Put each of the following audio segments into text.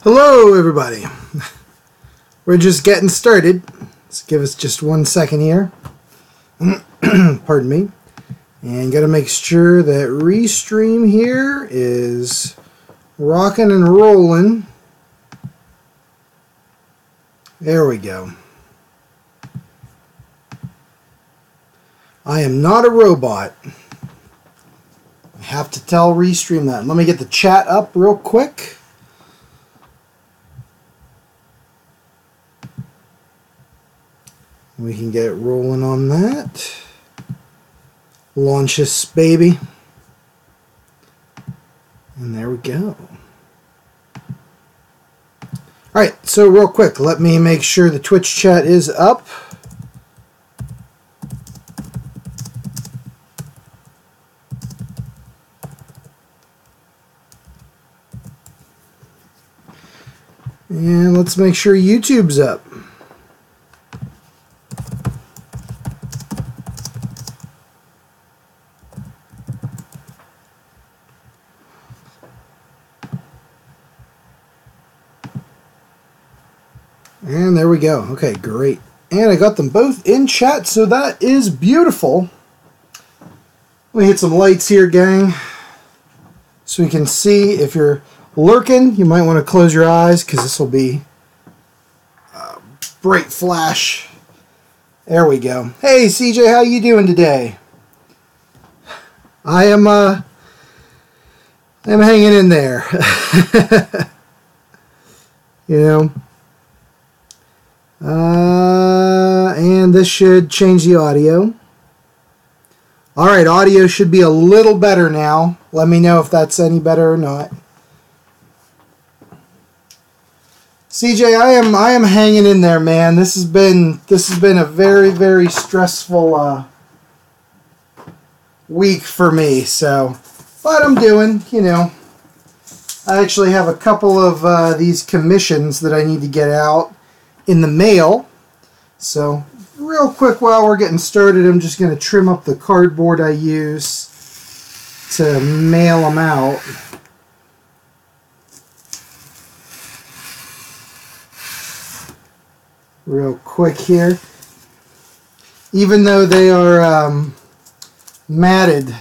Hello everybody. We're just getting started. Let's give us just 1 second here. Pardon me. And gotta make sure that Restream here is rocking and rolling. There we go. I am not a robot. I have to tell Restream that. Let me get the chat up real quick. We can get rolling on that. Launch this baby. And there we go. Alright, so real quick, let me make sure the Twitch chat is up. And let's make sure YouTube's up. And there we go. Okay, great. And I got them both in chat, so that is beautiful. Let me hit some lights here, gang, so we can see. If you're lurking, you might want to close your eyes because this will be a bright flash. There we go. Hey, CJ, how you doing today? I'm hanging in there. You know. And this should change the audio. Alright, audio should be a little better now. Let me know if that's any better or not. CJ, I am hanging in there, man. This has been a very, very stressful week for me, so but I'm doing, you know. I actually have a couple of these commissions that I need to get out in the mail. So real quick while we're getting started, I'm just going to trim up the cardboard I use to mail them out. Real quick here. Even though they are matted,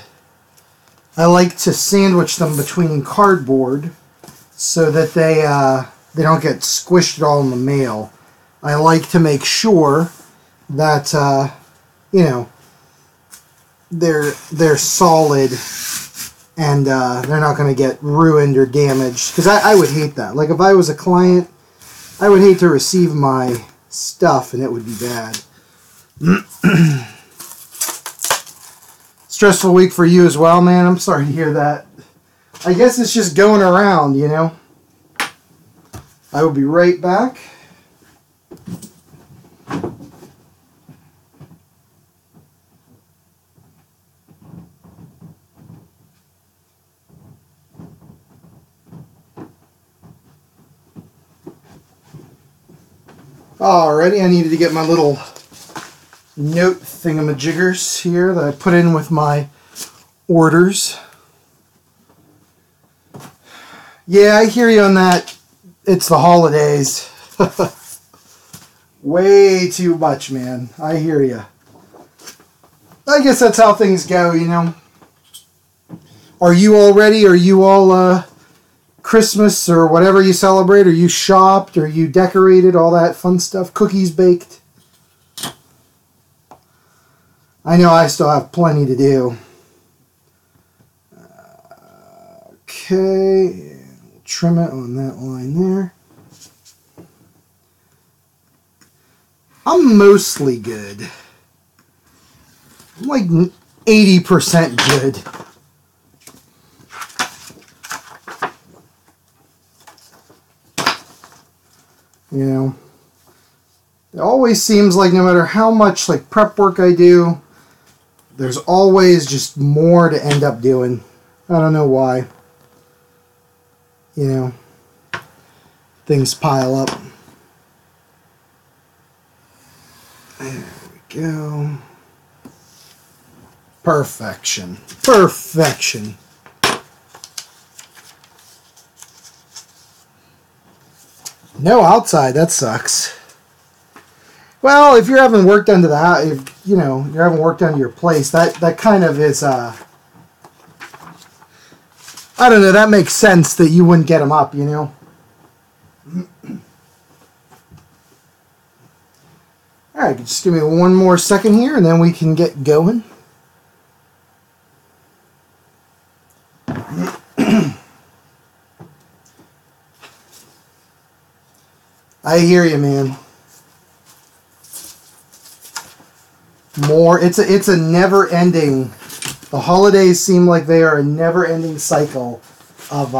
I like to sandwich them between cardboard so that they don't get squished all in the mail. I like to make sure that you know, they're solid and they're not going to get ruined or damaged. Because I would hate that. Like if I was a client, I would hate to receive my stuff and it would be bad. Stressful week for you as well, man. I'm sorry to hear that. I guess it's just going around, you know. I will be right back. Alrighty, I needed to get my little note thingamajiggers here that I put in with my orders. Yeah, I hear you on that. It's the holidays. Way too much, man. I hear you. I guess that's how things go, you know. Are you all ready? Are you all Christmas or whatever you celebrate? Are you shopped? Are you decorated? All that fun stuff. Cookies baked. I know I still have plenty to do. Okay. We'll trim it on that line there. I'm mostly good. I'm like 80% good. You know, it always seems like no matter how much like prep work I do, there's always just more to end up doing. I don't know why. You know, things pile up. There we go. Perfection. Perfection. No outside. That sucks. Well, if you're having work done to the house, if you know you're having work done to your place, that kind of is. I don't know. That makes sense that you wouldn't get them up. You know. All right, just give me one more second here, and then we can get going. I hear you, man. More. It's a never-ending. The holidays seem like they are a never-ending cycle of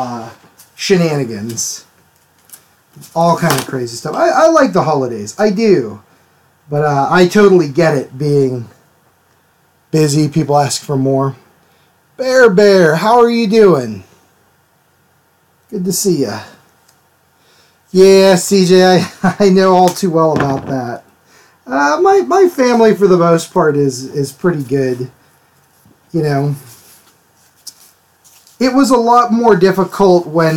shenanigans. All kind of crazy stuff. I like the holidays. I do. But I totally get it being busy. People ask for more. Bear, how are you doing? Good to see you. Yeah, CJ, I know all too well about that. My family, for the most part, is pretty good. You know, it was a lot more difficult when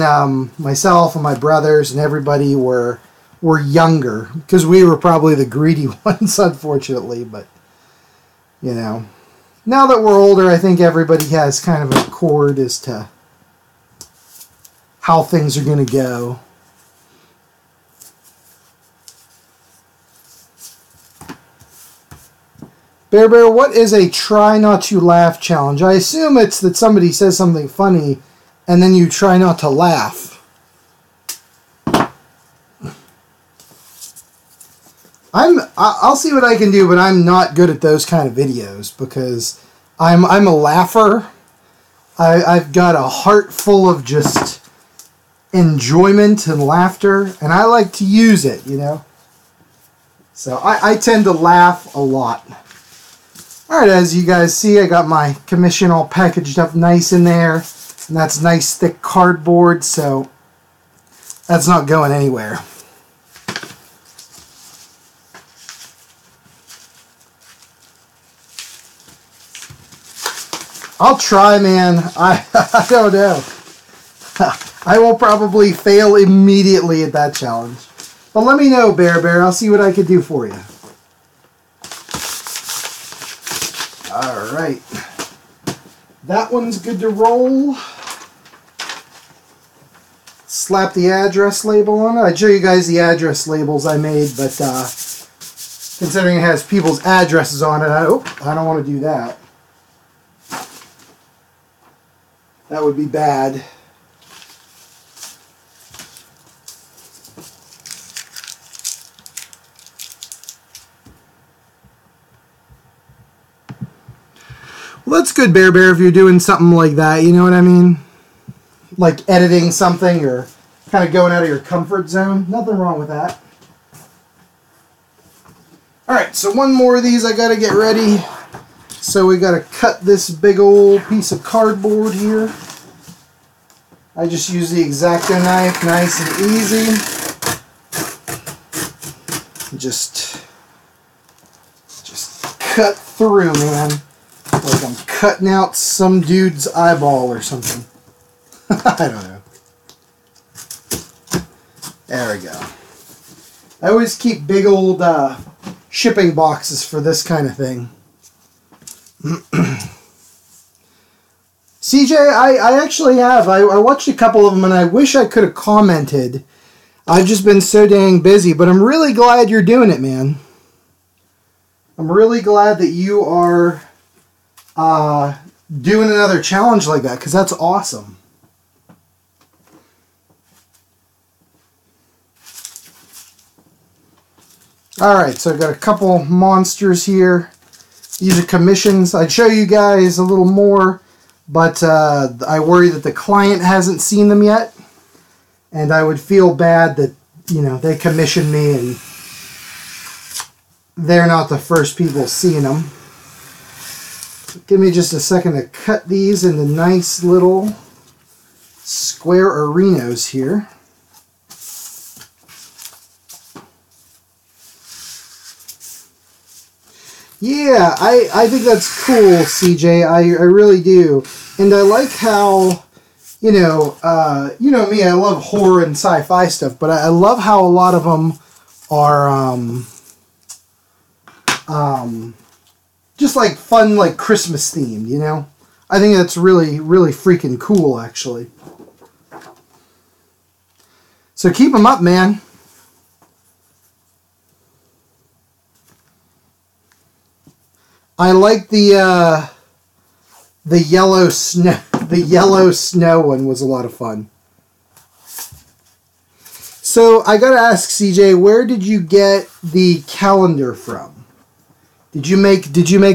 myself and my brothers and everybody were younger, because we were probably the greedy ones, unfortunately. But you know, now that we're older, I think everybody has kind of a accord as to how things are going to go. Bear, what is a try not to laugh challenge? I assume it's that somebody says something funny and then you try not to laugh. I'll see what I can do, but I'm not good at those kind of videos because I'm a laugher. I've got a heart full of just enjoyment and laughter, and I like to use it, you know. So I tend to laugh a lot. Alright, as you guys see, I got my commission all packaged up nice in there. And that's nice thick cardboard, so that's not going anywhere. I'll try, man. I don't know. I will probably fail immediately at that challenge. But let me know, Bear. I'll see what I can do for you. Alright. That one's good to roll. Slap the address label on it. I'd show you guys the address labels I made, but considering it has people's addresses on it, I don't want to do that. That would be bad. Well, that's good, Bear, if you're doing something like that, you know what I mean? Like editing something or kind of going out of your comfort zone. Nothing wrong with that. Alright, so one more of these I gotta get ready. So we gotta cut this big old piece of cardboard here. I just use the X-Acto knife, nice and easy. Just cut through, man. Like I'm cutting out some dude's eyeball or something. I don't know. There we go. I always keep big old shipping boxes for this kind of thing. CJ, I actually have. I watched a couple of them and I wish I could have commented. I've just been so dang busy, but I'm really glad you're doing it, man. I'm really glad that you are doing another challenge like that, because that's awesome. Alright, so I've got a couple monsters here. These are commissions. I'd show you guys a little more, but I worry that the client hasn't seen them yet. And I would feel bad that, you know, they commissioned me and they're not the first people seeing them. Give me just a second to cut these into nice little square arenas here. Yeah, I think that's cool, CJ. I really do. And I like how you know me, I love horror and sci-fi stuff, but I love how a lot of them are just like fun, like Christmas themed, you know? I think that's really, really freaking cool, actually. So keep them up, man. I like the yellow snow. The yellow snow one was a lot of fun. So I gotta ask CJ, where did you get the calendar from? Did you make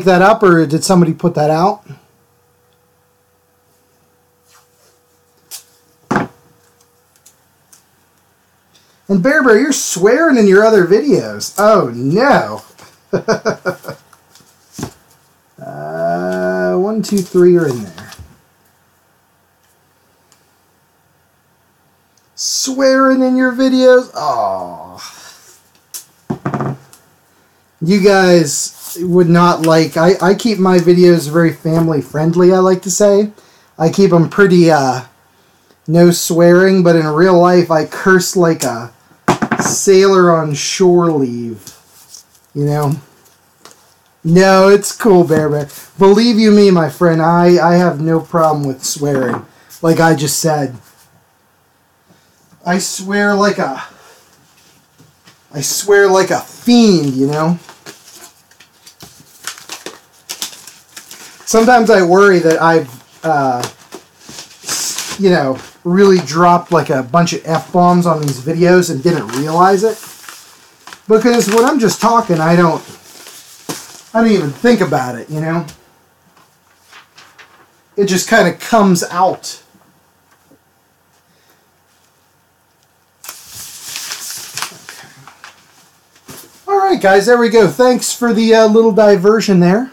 that up, or did somebody put that out? And Bear Bear, you're swearing in your other videos. Oh no. 1, 2, 3 are in there. Swearing in your videos? Oh. You guys would not like... I keep my videos very family friendly, I like to say. I keep them pretty, no swearing, but in real life I curse like a sailor on shore leave. You know? No, it's cool, Bear Bear. Believe you me, my friend, I have no problem with swearing. Like I just said. I swear like a fiend, you know? Sometimes I worry that I've, you know, really dropped like a bunch of F-bombs on these videos and didn't realize it. Because when I'm just talking, I don't even think about it, you know? It just kind of comes out. Alright guys, there we go. Thanks for the little diversion there.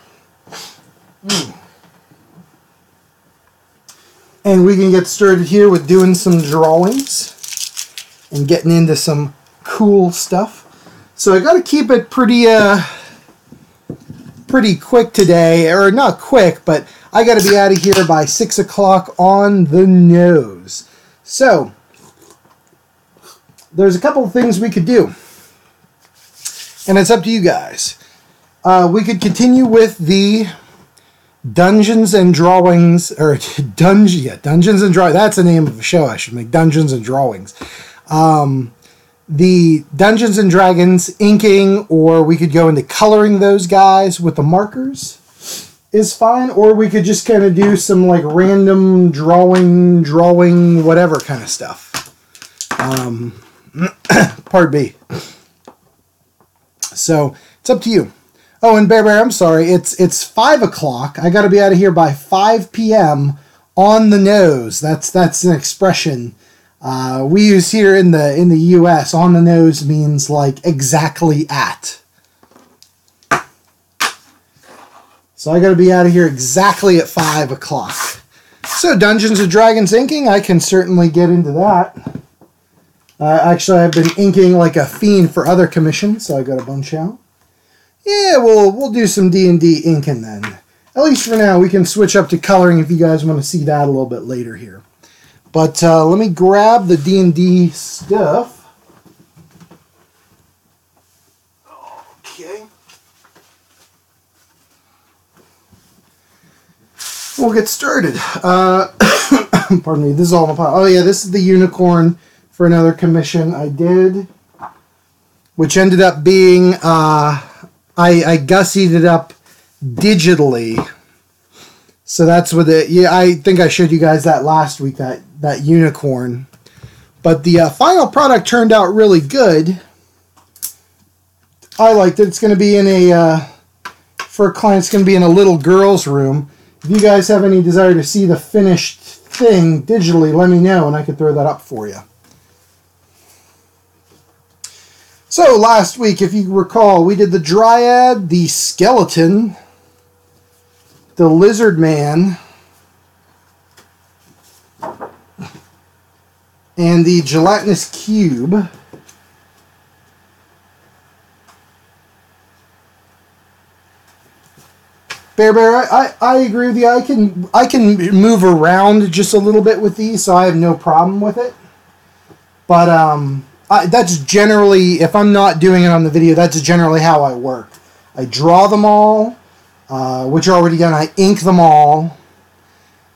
And we can get started here with doing some drawings and getting into some cool stuff. So I got to keep it pretty quick today, or not quick, but I got to be out of here by 6 o'clock on the nose. So there's a couple of things we could do. And it's up to you guys. We could continue with the Dungeons and Drawings, or Dungeons and Drawings. That's the name of a show I should make, Dungeons and Drawings. The Dungeons and Dragons inking, or we could go into coloring those guys with the markers is fine, or we could just kind of do some like random drawing, whatever kind of stuff. Pardon me. So it's up to you. Oh, and Bear Bear, I'm sorry. It's 5 o'clock. I got to be out of here by 5 p.m. on the nose. That's an expression we use here in the U.S. On the nose means like exactly at. So I got to be out of here exactly at 5 o'clock. So Dungeons and Dragons inking, I can certainly get into that. Actually, I've been inking like a fiend for other commissions, so I got a bunch out. Yeah, we'll do some D&D inking then. At least for now, we can switch up to coloring if you guys want to see that a little bit later here. But let me grab the D&D stuff. Okay. We'll get started. Pardon me, this is all in my pile. Oh yeah, this is the unicorn for another commission I did, which ended up being, I gussied it up digitally. So that's what it, yeah, I think I showed you guys that last week, that unicorn. But the final product turned out really good. I liked it. It's going to be in a, for a client, it's going to be in a little girl's room. If you guys have any desire to see the finished thing digitally, let me know and I can throw that up for you. So last week, if you recall, we did the Dryad, the Skeleton, the Lizard Man, and the Gelatinous Cube. Bear, I agree with you. I can move around just a little bit with these, so I have no problem with it. But that's generally, if I'm not doing it on the video, that's generally how I work. I draw them all, which are already done. I ink them all,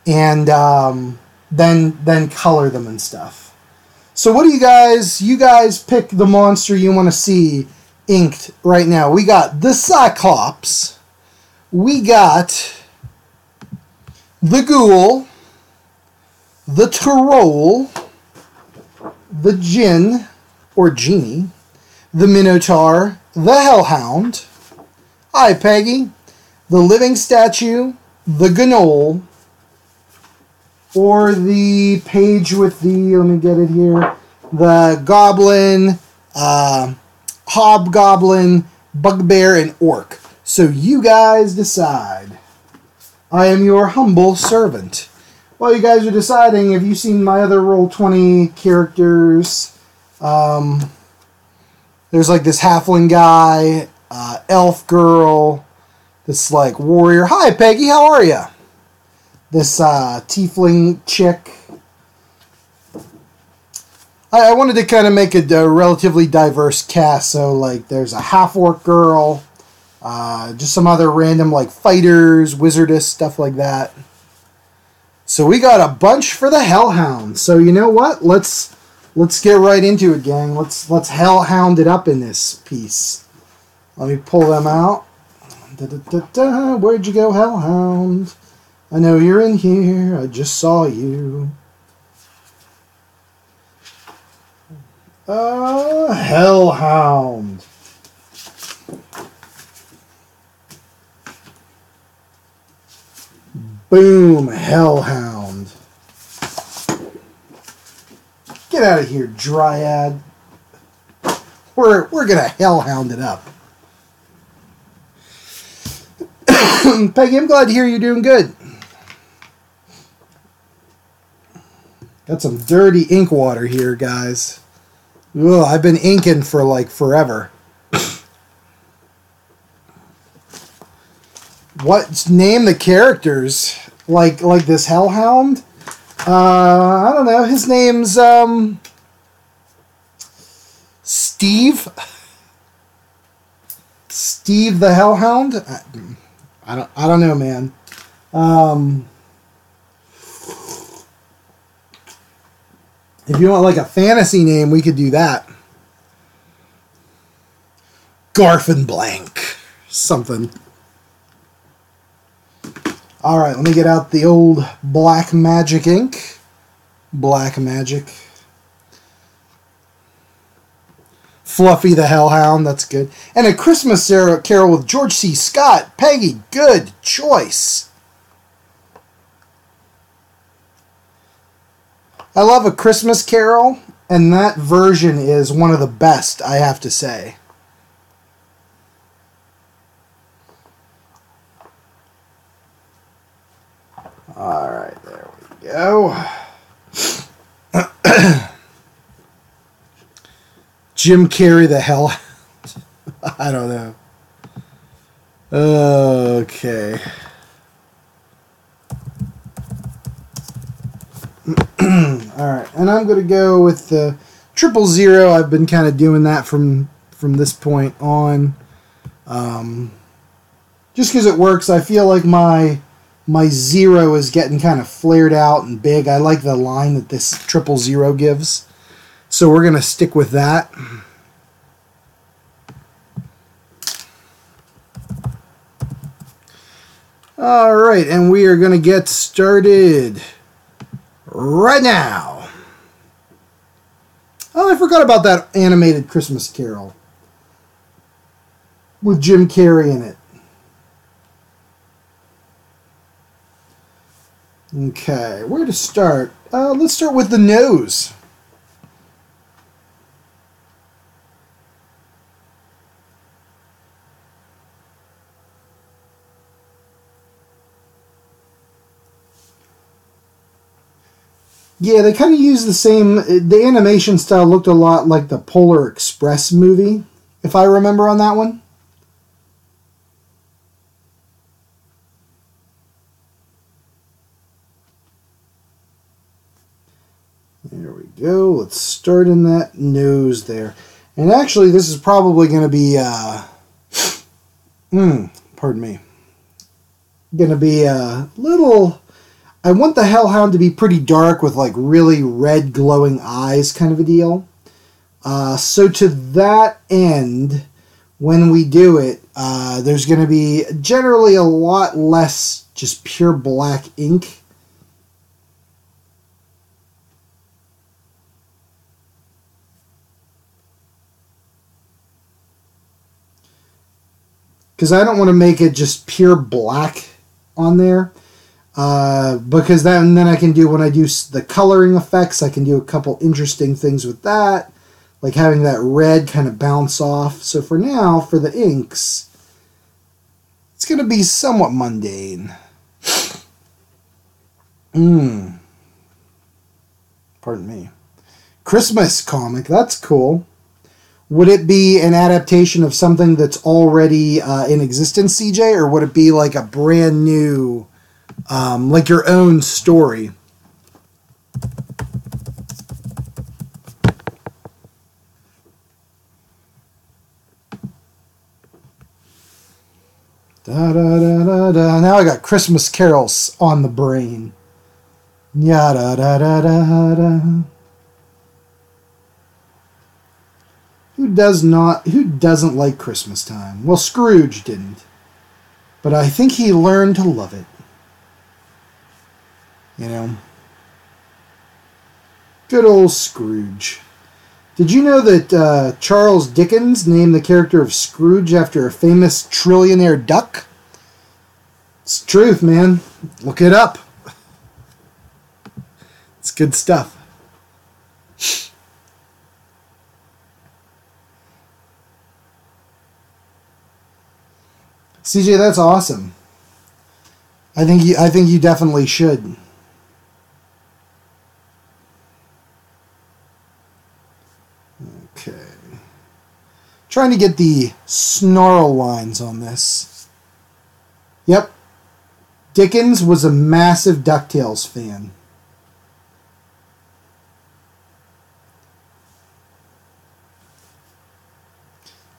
and then color them and stuff. So what do you guys pick the monster you want to see inked right now? We got the Cyclops. We got the Ghoul, the Troll, the Djinn, or Genie, the Minotaur, the Hellhound, hi Peggy, the Living Statue, the Gnoll, or the page with the, let me get it here, the Goblin, Hobgoblin, Bugbear, and Orc. So you guys decide. I am your humble servant. While you guys are deciding, have you seen my other Roll20 characters? There's like this halfling guy, elf girl, this like warrior. Hi Peggy, how are ya? This tiefling chick. I wanted to kind of make a relatively diverse cast. So like there's a half-orc girl, just some other random like fighters, wizardess, stuff like that. So we got a bunch for the Hellhound. So you know what? Let's get right into it, gang. Let's Hellhound it up in this piece. Let me pull them out. Where'd you go, Hellhound? I know you're in here. I just saw you. Hellhound. Boom, Hellhound. Get out of here, Dryad. We're gonna Hellhound it up. Peggy, I'm glad to hear you're doing good. Got some dirty ink water here, guys. Ugh, I've been inking for like forever. What name the characters? Like this Hellhound? I don't know. His name's Steve. Steve the Hellhound. I don't know, man. If you want like a fantasy name, we could do that. Garfin Blank. Something. Alright, let me get out the old Black Magic ink. Black Magic. Fluffy the Hellhound, that's good. And A Christmas Carol with George C. Scott. Peggy, good choice. I love A Christmas Carol, and that version is one of the best, I have to say. Alright, there we go. Jim Carrey the Hellhound. I don't know. Okay. Alright, and I'm going to go with the 000. I've been kind of doing that from this point on. Just because it works, I feel like my 0 is getting kind of flared out and big. I like the line that this 000 gives. So we're going to stick with that. Alright, and we are going to get started right now. Oh, I forgot about that animated Christmas Carol with Jim Carrey in it. Okay, where to start? Let's start with the nose. Yeah, they kind of use the same. The animation style looked a lot like the Polar Express movie, if I remember on that one. There we go. Let's start in that nose there. And actually, this is probably going to be, pardon me, going to be a little, I want the Hellhound to be pretty dark with like really red glowing eyes kind of a deal. So to that end, when we do it, there's going to be generally a lot less just pure black ink. Because I don't want to make it just pure black on there. Because then I can do, when I do the coloring effects, I can do a couple interesting things with that. Like having that red kind of bounce off. So for now, for the inks, it's going to be somewhat mundane. Pardon me. Christmas comic, that's cool. Would it be an adaptation of something that's already in existence, CJ? Or would it be like a brand new, like your own story? Da, da, da, da, da. Now I got Christmas carols on the brain. Ya da da da da da. Who doesn't like Christmas time? Well, Scrooge didn't. But I think he learned to love it. You know? Good old Scrooge. Did you know that Charles Dickens named the character of Scrooge after a famous trillionaire duck? It's the truth, man. Look it up. It's good stuff. CJ, that's awesome. I think you definitely should. Okay. Trying to get the snarl lines on this. Yep. Dickens was a massive DuckTales fan.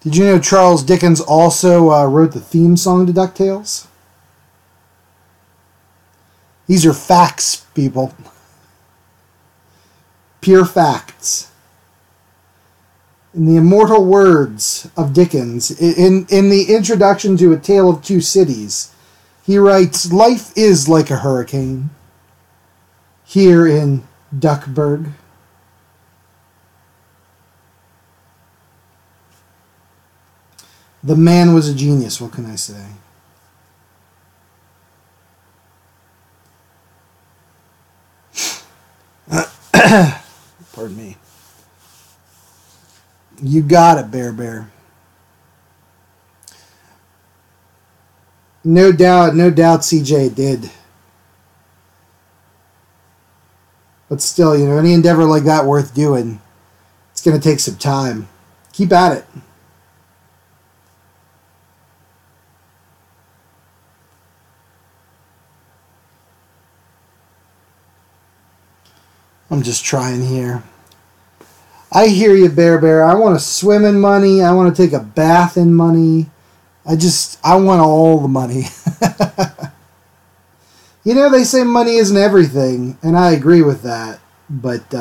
Did you know Charles Dickens also wrote the theme song to DuckTales? These are facts, people. Pure facts. In the immortal words of Dickens, in the introduction to A Tale of Two Cities, he writes, "Life is like a hurricane here in Duckburg." The man was a genius, what can I say? Pardon me. You got it, Bear. No doubt, CJ did. But still, you know, any endeavor like that worth doing, it's going to take some time. Keep at it. I'm just trying here. I hear you, Bear. I want to swim in money. I want to take a bath in money. I want all the money. You know, they say money isn't everything, and I agree with that. But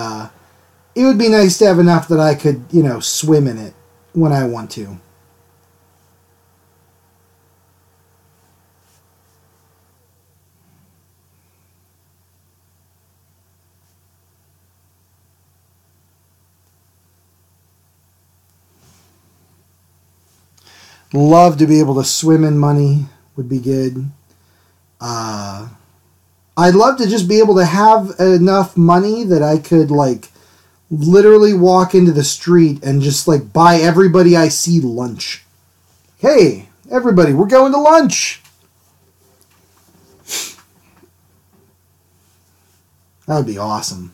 it would be nice to have enough that I could, you know, swim in it when I want to. Love to be able to swim in money. Would be good. I'd love to just be able to have enough money that I could, like, literally walk into the street and just, like, buy everybody I see lunch. Hey, everybody, we're going to lunch. That would be awesome.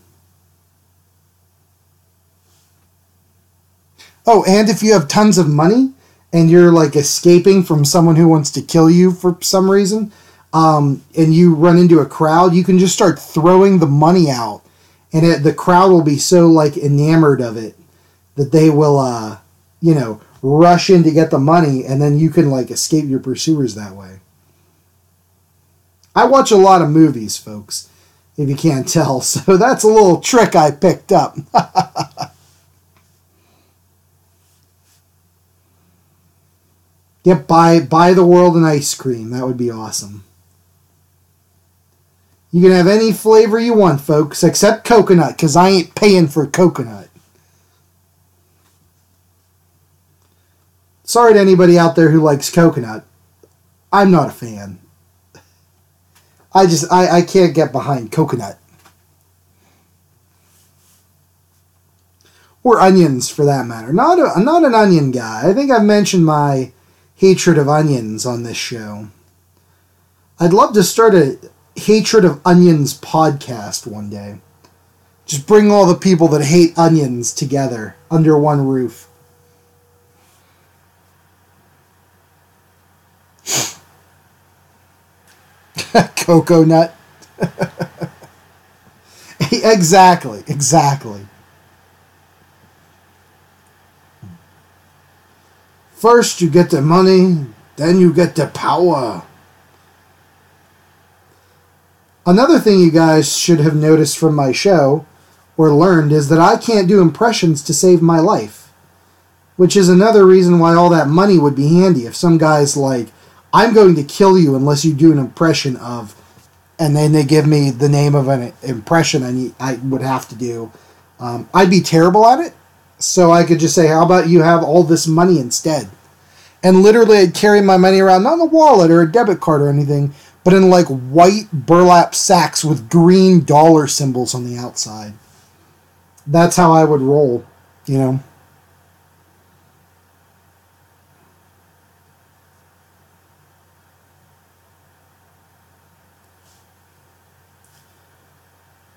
Oh, and if you have tons of money, and you're like escaping from someone who wants to kill you for some reason, and you run into a crowd, you can just start throwing the money out, and the crowd will be so like enamored of it that they will, you know, rush in to get the money, and then you can like escape your pursuers that way. I watch a lot of movies, folks, if you can't tell, so that's a little trick I picked up. Yep, buy the world an ice cream. That would be awesome. You can have any flavor you want, folks, except coconut, because I ain't paying for coconut. Sorry to anybody out there who likes coconut. I'm not a fan. I can't get behind coconut. Or onions, for that matter. Not an onion guy. I think I've mentioned my hatred of onions on this show. I'd love to start a hatred of onions podcast one day. Just bring all the people that hate onions together under one roof. Cocoa nut. Exactly. First you get the money, then you get the power. Another thing you guys should have noticed from my show, or learned, is that I can't do impressions to save my life. Which is another reason why all that money would be handy. If some guy's like, I'm going to kill you unless you do an impression of, and then they give me the name of an impression I would have to do, I'd be terrible at it. So I could just say, how about you have all this money instead? And literally I'd carry my money around, not in a wallet or a debit card or anything, but in like white burlap sacks with green dollar symbols on the outside. That's how I would roll, you know.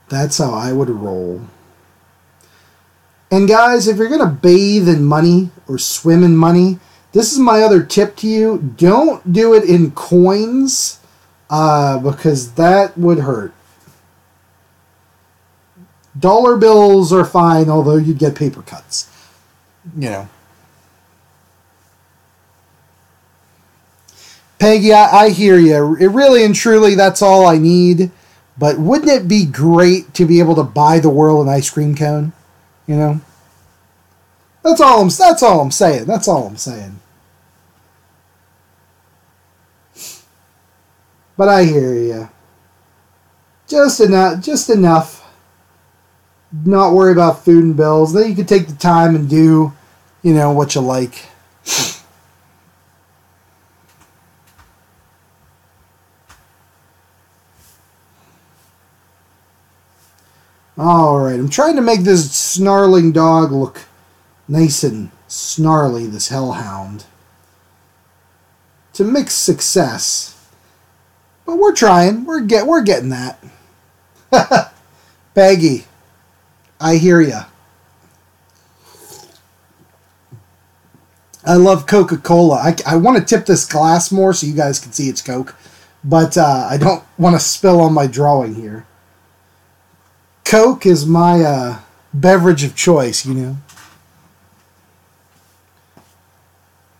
That's how I would roll. And guys, if you're going to bathe in money or swim in money, this is my other tip to you. Don't do it in coins, because that would hurt. Dollar bills are fine, although you'd get paper cuts. You know. Peggy, I hear you. It really and truly, that's all I need. But wouldn't it be great to be able to buy the world an ice cream cone? You know? That's all I'm saying. That's all I'm saying. But I hear you. Just enough. Not worry about food and bills. Then you can take the time and do, you know, what you like. Alright, I'm trying to make this snarling dog look nice and snarly, this hellhound. To mixed success. But we're trying. We're getting that. Peggy, I hear ya. I love Coca-Cola. I want to tip this glass more so you guys can see it's Coke. But I don't want to spill on my drawing here. Coke is my beverage of choice, you know.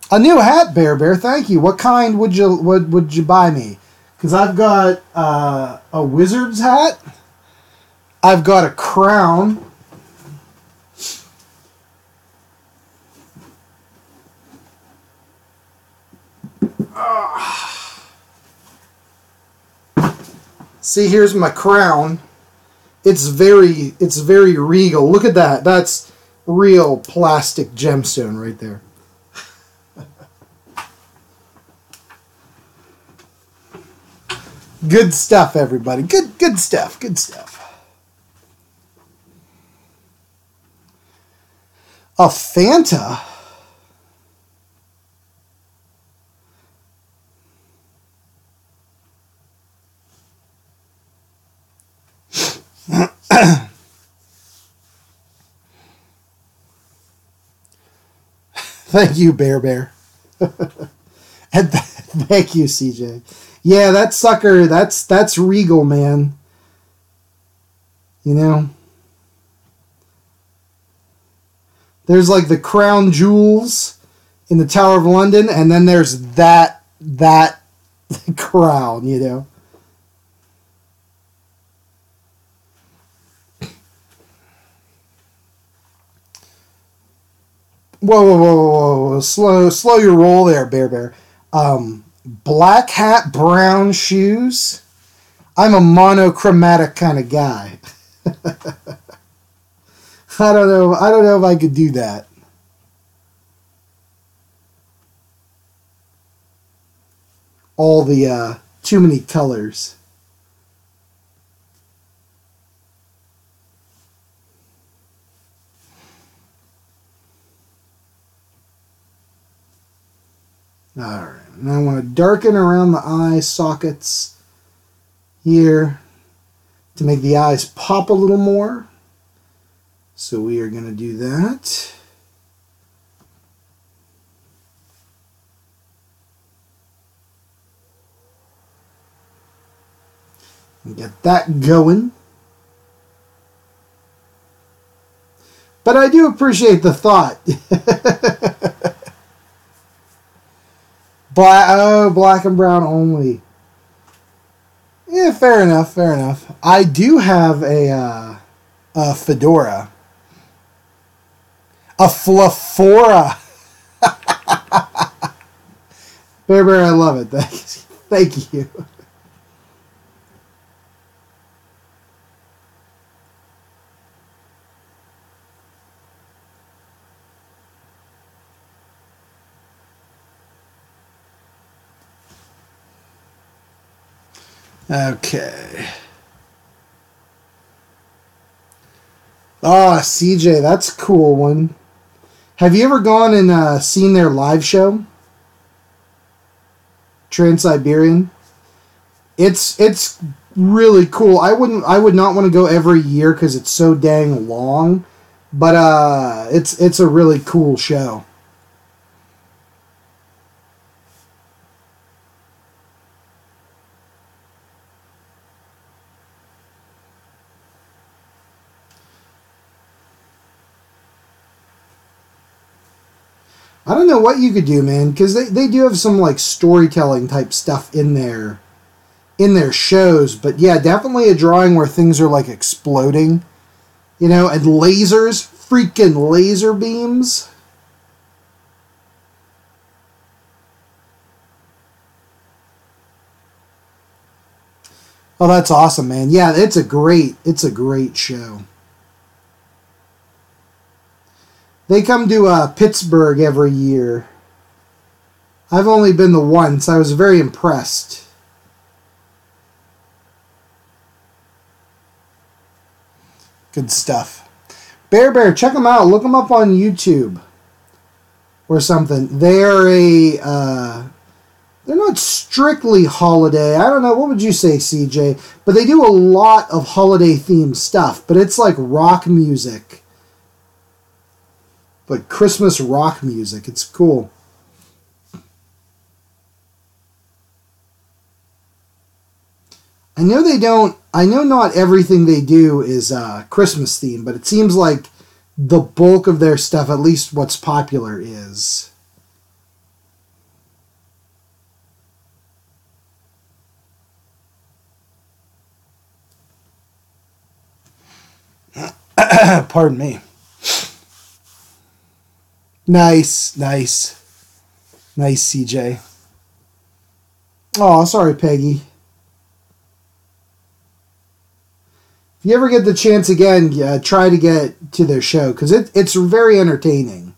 A new hat, Bear. Thank you. What kind would you buy me? Because I've got a wizard's hat. I've got a crown. See, here's my crown. It's very regal. Look at that. That's real plastic gemstone right there. Good stuff, everybody. Good stuff. Good stuff. A Fanta? Thank you, Bear. And thank you, CJ. Yeah, that sucker, that's regal, man. You know? There's like the crown jewels in the Tower of London, and then there's that crown, you know. Whoa. Slow your roll there, Bear. Black hat, brown shoes. I'm a monochromatic kind of guy. I don't know if I could do that. All the too many colors. Alright, and I want to darken around the eye sockets here to make the eyes pop a little more. So we are going to do that. And get that going. But I do appreciate the thought. Black and brown only. Yeah, fair enough. I do have a fedora. A flafora. Bear, I love it. Thank you. Okay. Ah, CJ, that's a cool one. Have you ever gone and seen their live show? Trans-Siberian? It's really cool. I would not want to go every year because it's so dang long, but it's a really cool show. I don't know what you could do, man, because they do have some like storytelling type stuff in their shows, but yeah, definitely a drawing where things are like exploding, you know, and lasers, freaking laser beams. Oh, that's awesome, man. Yeah, it's a great show. They come to Pittsburgh every year. I've only been the once. I was very impressed. Good stuff. Bear, check them out. Look them up on YouTube or something. They're they're not strictly holiday. I don't know. What would you say, CJ? But they do a lot of holiday themed stuff. But it's like rock music. Like Christmas rock music. It's cool. I know not everything they do is Christmas themed, but it seems like the bulk of their stuff, at least what's popular, is. Pardon me. Nice, CJ. Oh, sorry, Peggy. If you ever get the chance again, try to get to their show, because it's very entertaining.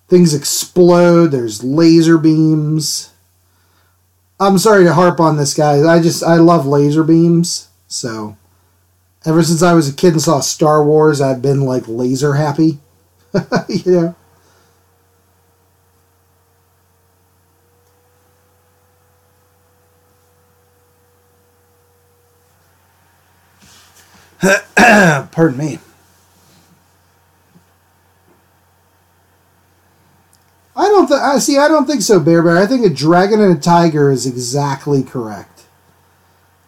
Things explode, there's laser beams. I'm sorry to harp on this, guys. I love laser beams. So, ever since I was a kid and saw Star Wars, I've been like laser happy. You know. Pardon me. I don't see. I don't think so, Bear. I think a dragon and a tiger is exactly correct.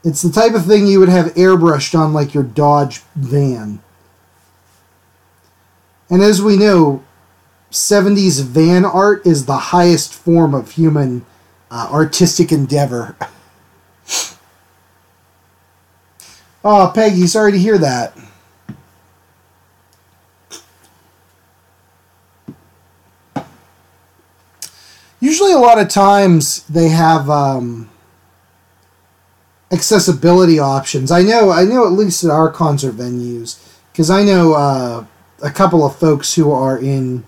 It's the type of thing you would have airbrushed on like your Dodge van. And as we know, 70s van art is the highest form of human artistic endeavor. Oh, Peggy, sorry to hear that. Usually a lot of times they have accessibility options. I know at least at our concert venues, because I know a couple of folks who are in,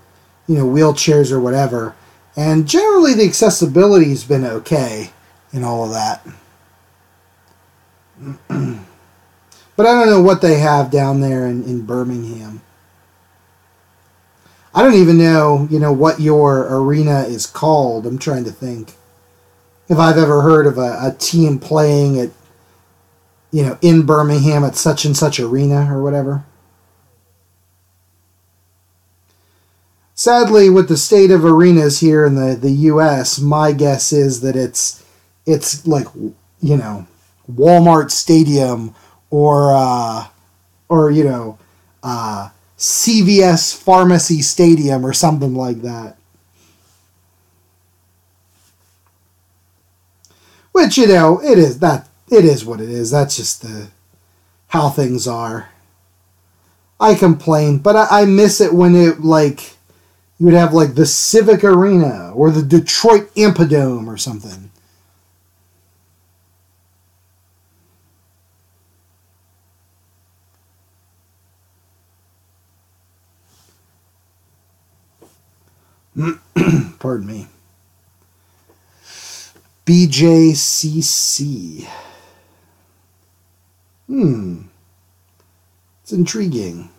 wheelchairs or whatever, and generally the accessibility has been okay in all of that. But I don't know what they have down there in Birmingham. I don't even know, what your arena is called. I'm trying to think if I've ever heard of a team playing at, in Birmingham at such and such arena or whatever. Sadly, with the state of arenas here in the U.S., my guess is that it's like, Walmart Stadium or CVS Pharmacy Stadium or something like that. Which, it is what it is. That's just how things are. I complain, but I miss it when it, like, you would have, like, the Civic Arena or the Detroit Amphitheater or something. Pardon me. BJCC. It's intriguing.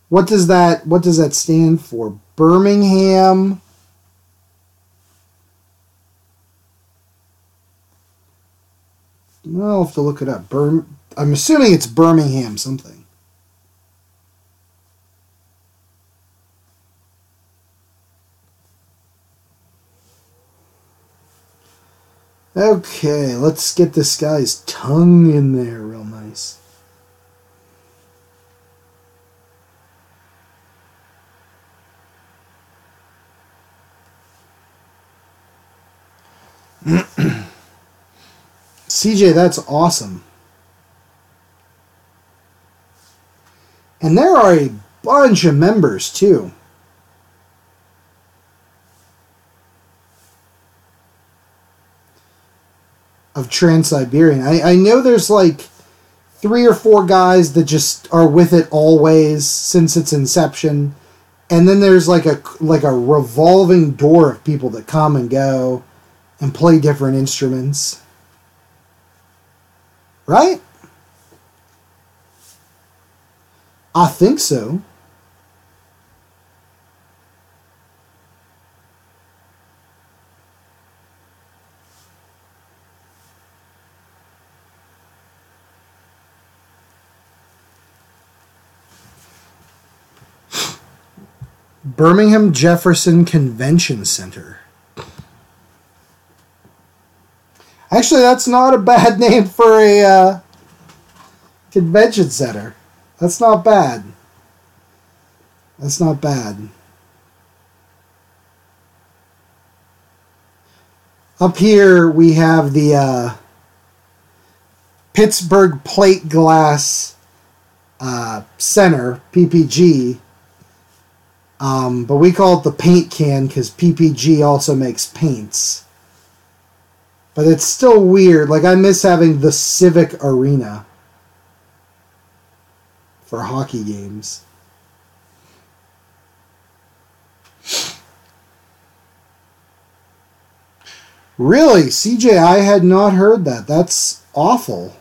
What does that stand for? Birmingham. Well, I'll have to look it up. I'm assuming it's Birmingham something. Okay, let's get this guy's tongue in there real nice. CJ, that's awesome. And there are a bunch of members, too. Of Trans-Siberian. I know there's like 3 or 4 guys that just are with it always since its inception. And then there's like a revolving door of people that come and go and play different instruments. Right? I think so. Birmingham Jefferson Convention Center. Actually, that's not a bad name for a convention center. That's not bad. That's not bad. Up here we have the Pittsburgh Plate Glass Center, PPG. But we call it the paint can because PPG also makes paints. But it's still weird. Like, I miss having the Civic Arena for hockey games. Really? CJ, I had not heard that. That's awful.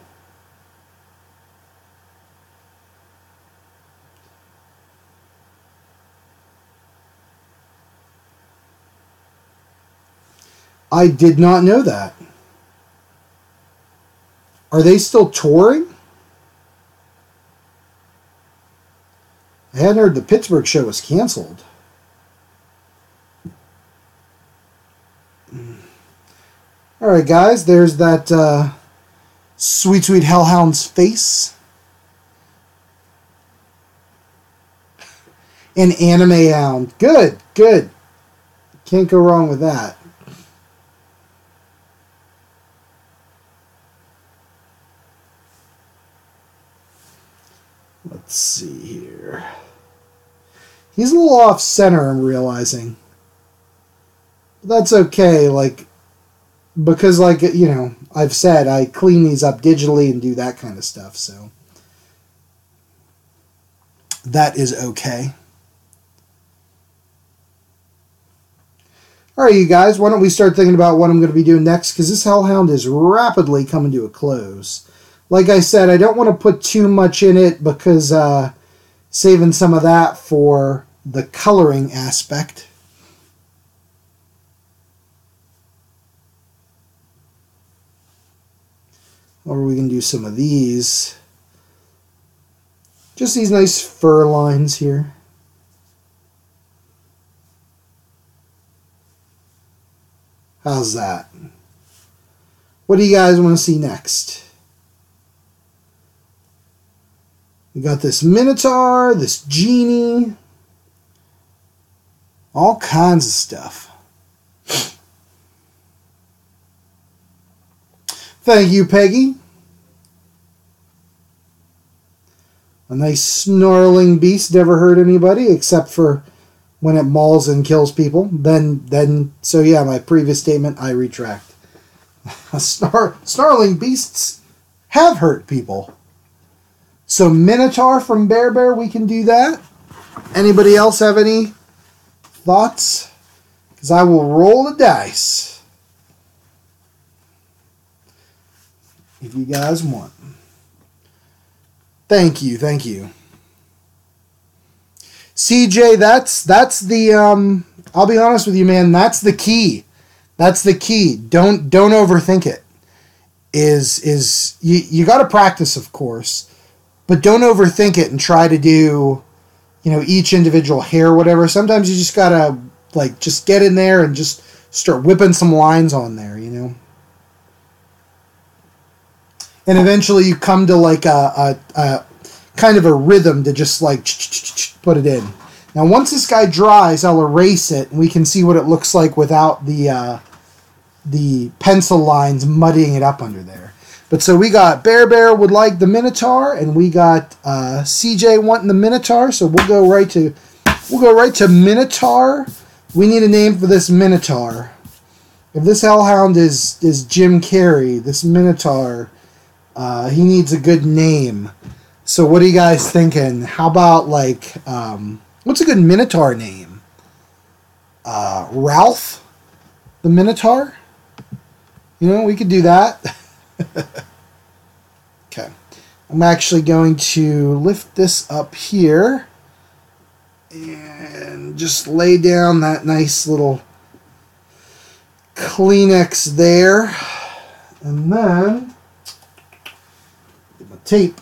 I did not know that. Are they still touring? I hadn't heard the Pittsburgh show was canceled. Alright, guys, there's that sweet, sweet hellhound's face. An anime hound. Good, good. Can't go wrong with that. Let's see here. He's a little off center, I'm realizing. That's okay, like, because, like, you know, I've said I clean these up digitally and do that kind of stuff, so that is okay. Alright, you guys, why don't we start thinking about what I'm going to be doing next, because this hellhound is rapidly coming to a close. Like I said, I don't want to put too much in it because saving some of that for the coloring aspect. Or we can do some of these. Just these nice fur lines here. How's that? What do you guys want to see next? We got this Minotaur, this Genie, all kinds of stuff. Thank you, Peggy. A nice snarling beast never hurt anybody except for when it mauls and kills people. So yeah, my previous statement, I retract. Snarling beasts have hurt people. So Minotaur from Bear Bear, we can do that. Anybody else have any thoughts? Because I will roll the dice. If you guys want. Thank you, thank you. CJ, that's the I'll be honest with you, man, that's the key. That's the key. Don't overthink it. You got to practice, of course, but don't overthink it and try to do, you know, each individual hair or whatever. Sometimes you just got to like just get in there and just start whipping some lines on there, you know. And eventually you come to like a kind of a rhythm to just like put it in. Now once this guy dries, I'll erase it and we can see what it looks like without the pencil lines muddying it up under there. But so we got Bear Bear would like the Minotaur, and we got CJ wanting the Minotaur. So we'll go right to Minotaur. We need a name for this Minotaur. If this hellhound is Jim Carrey, this Minotaur, he needs a good name. So what are you guys thinking? How about like what's a good Minotaur name? Ralph the Minotaur? You know, we could do that. Okay. I'm actually going to lift this up here and just lay down that nice little Kleenex there. And then get my tape.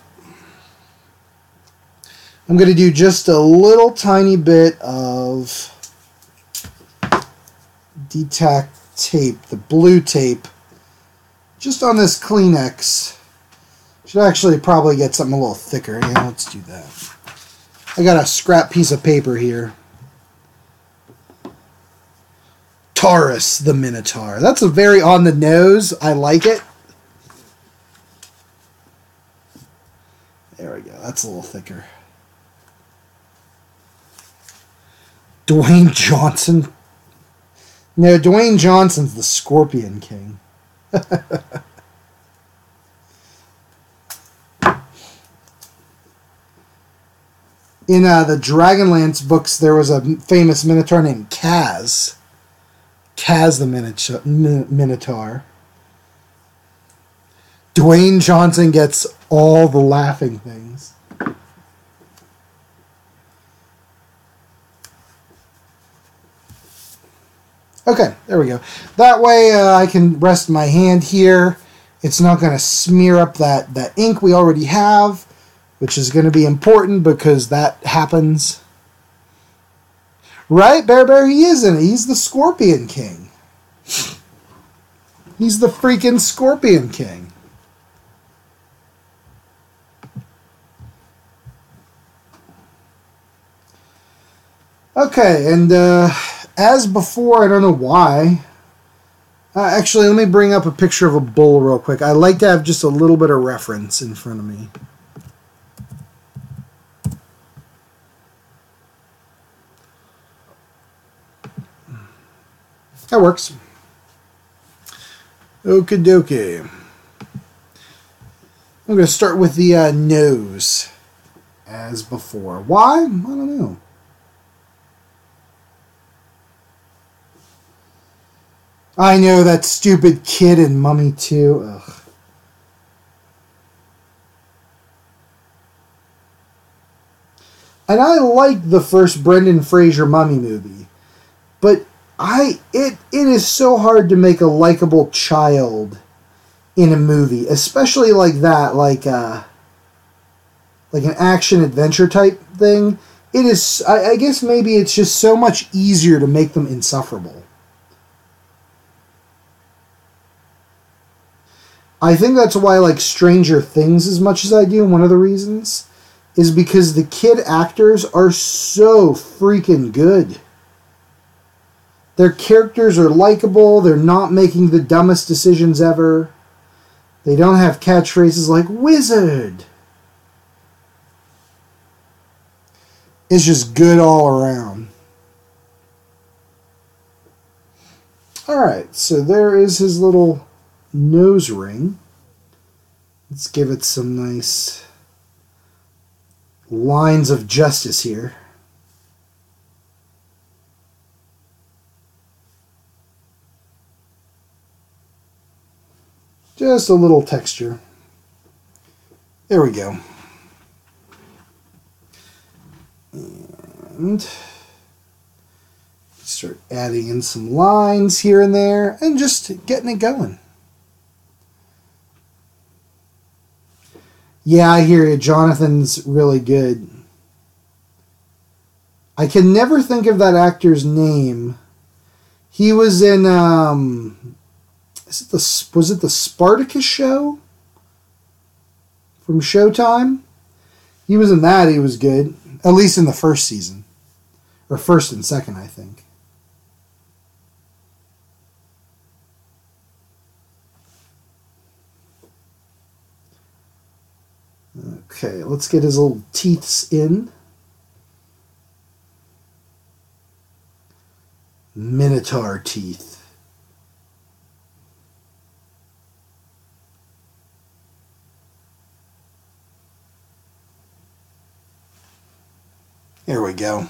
I'm going to do just a little tiny bit of D-Tac tape, the blue tape, just on this Kleenex. Should actually probably get something a little thicker. Yeah, let's do that. I got a scrap piece of paper here. Taurus the Minotaur. That's a very on the nose. I like it. There we go. That's a little thicker. Dwayne Johnson. No, Dwayne Johnson's the Scorpion King. In the Dragonlance books, there was a famous Minotaur named Kaz. Kaz the Minotaur. Dwayne Johnson gets all the laughing things. Okay, there we go. That way I can rest my hand here. It's not going to smear up that ink we already have, which is going to be important because that happens. Right, Bear Bear? He is in it. He's the Scorpion King. He's the freaking Scorpion King. Okay, and as before, I don't know why. Actually, let me bring up a picture of a bull real quick. I like to have just a little bit of reference in front of me. That works. Okie dokie. I'm going to start with the nose, as before. Why? I don't know. I know, that stupid kid in Mummy 2. Ugh. And I like the first Brendan Fraser Mummy movie, but it is so hard to make a likable child in a movie, especially like that, like an action adventure type thing. It is. I guess maybe it's just so much easier to make them insufferable. I think that's why I like Stranger Things as much as I do. One of the reasons is because the kid actors are so freaking good. Their characters are likable. They're not making the dumbest decisions ever. They don't have catchphrases like wizard. It's just good all around. Alright, so there is his little nose ring. Let's give it some nice lines of justice here. Just a little texture. There we go. And start adding in some lines here and there and just getting it going. Yeah, I hear you. Jonathan's really good. I can never think of that actor's name. He was in, was it the Spartacus show? From Showtime? He was in that, he was good. At least in the first season. Or first and second, I think. Okay, let's get his little teeths in. Minotaur teeth. There we go.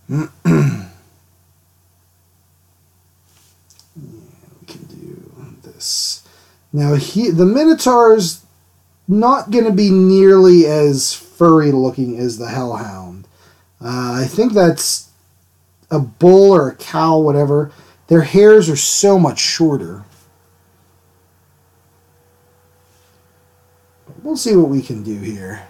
We can do this. Now, the Minotaur's not going to be nearly as furry looking as the Hellhound. I think that's a bull or a cow, whatever. Their hairs are so much shorter. We'll see what we can do here.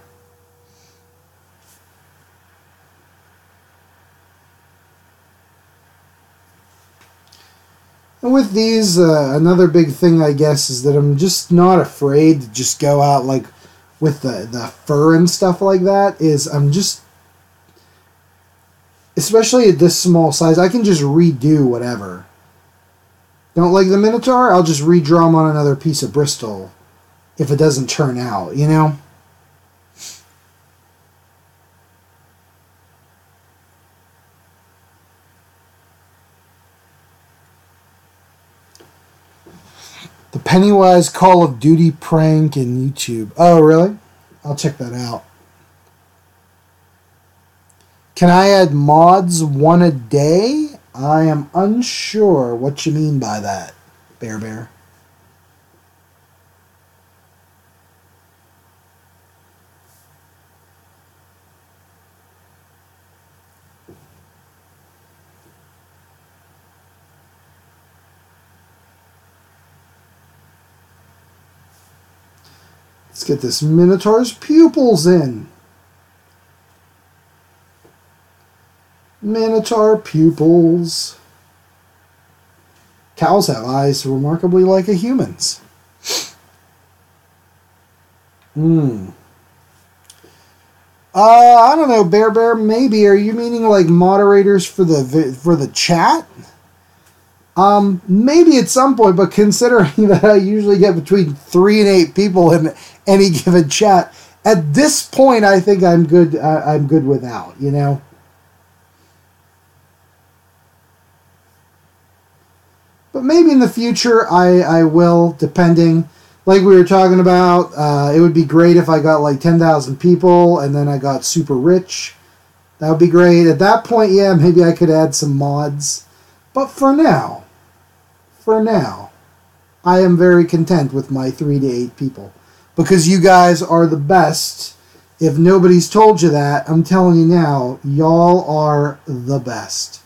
And with these, another big thing, I guess, is that I'm just not afraid to just go out, like, with the fur and stuff like that, is I'm just, especially at this small size, I can just redo whatever. Don't like the Minotaur? I'll just redraw them on another piece of Bristol if it doesn't turn out, you know? The Pennywise Call of Duty prank in YouTube. Oh, really? I'll check that out. Can I add mods one a day? I am unsure what you mean by that, Bear. Let's get this Minotaur's pupils in. Minotaur pupils. Cows have eyes remarkably like a human's. I don't know, Bear. Maybe are you meaning like moderators for the chat? Maybe at some point, but considering that I usually get between 3 and 8 people in any given chat, at this point, I think I'm good. I'm good without, you know. But maybe in the future, I will, depending. Like we were talking about, it would be great if I got like 10,000 people and then I got super rich. That would be great. At that point, yeah, maybe I could add some mods. But for now, I am very content with my 3 to 8 people. Because you guys are the best. If nobody's told you that, I'm telling you now, y'all are the best.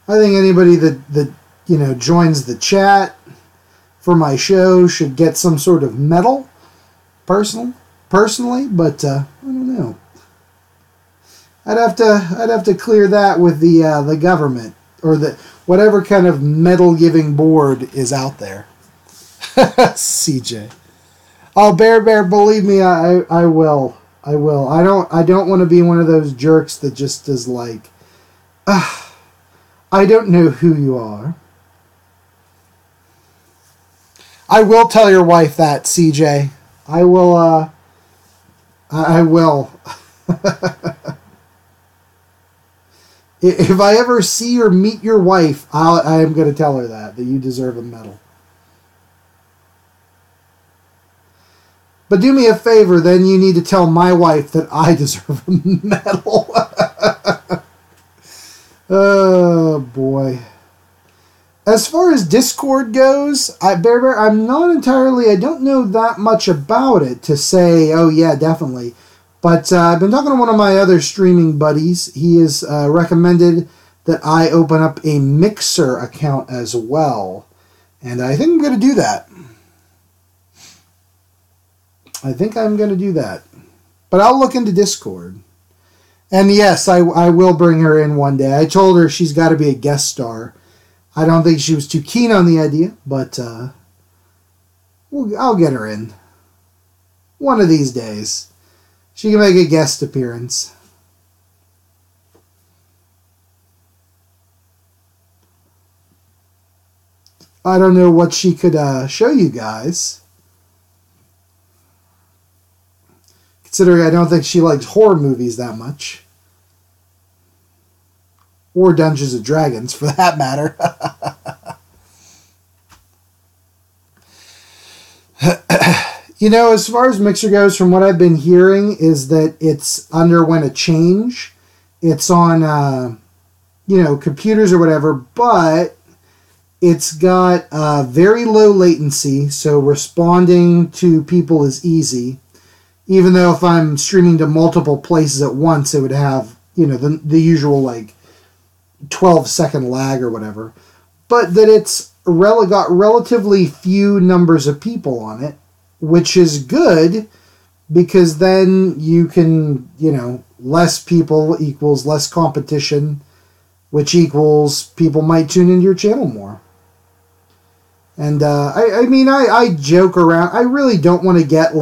I think anybody that you know joins the chat for my show should get some sort of medal, personally, but I don't know. I'd have to clear that with the government or the whatever kind of medal giving board is out there. CJ. Oh, Bear, believe me, I will. I don't want to be one of those jerks that just is like, I don't know who you are. I will tell your wife that, CJ. I will, I will. If I ever see or meet your wife, I am going to tell her that you deserve a medal. But do me a favor, then you need to tell my wife that I deserve a medal. Oh, boy. As far as Discord goes, Bear, I'm not entirely, I don't know that much about it to say, oh yeah, definitely. But I've been talking to one of my other streaming buddies. He has recommended that I open up a Mixer account as well. And I think I'm going to do that. But I'll look into Discord. And yes, I will bring her in one day. I told her she's got to be a guest star. I don't think she was too keen on the idea, but I'll get her in. One of these days. She can make a guest appearance. I don't know what she could show you guys. Considering I don't think she likes horror movies that much. Or Dungeons and Dragons, for that matter. You know, as far as Mixer goes, from what I've been hearing, is that it's underwent a change. It's on, computers or whatever, but it's got very low latency, so responding to people is easy. Even though if I'm streaming to multiple places at once, it would have, the usual, 12-second lag or whatever. But that it's got relatively few numbers of people on it, which is good because then you can, less people equals less competition, which equals people might tune into your channel more. And I joke around. I really don't want to get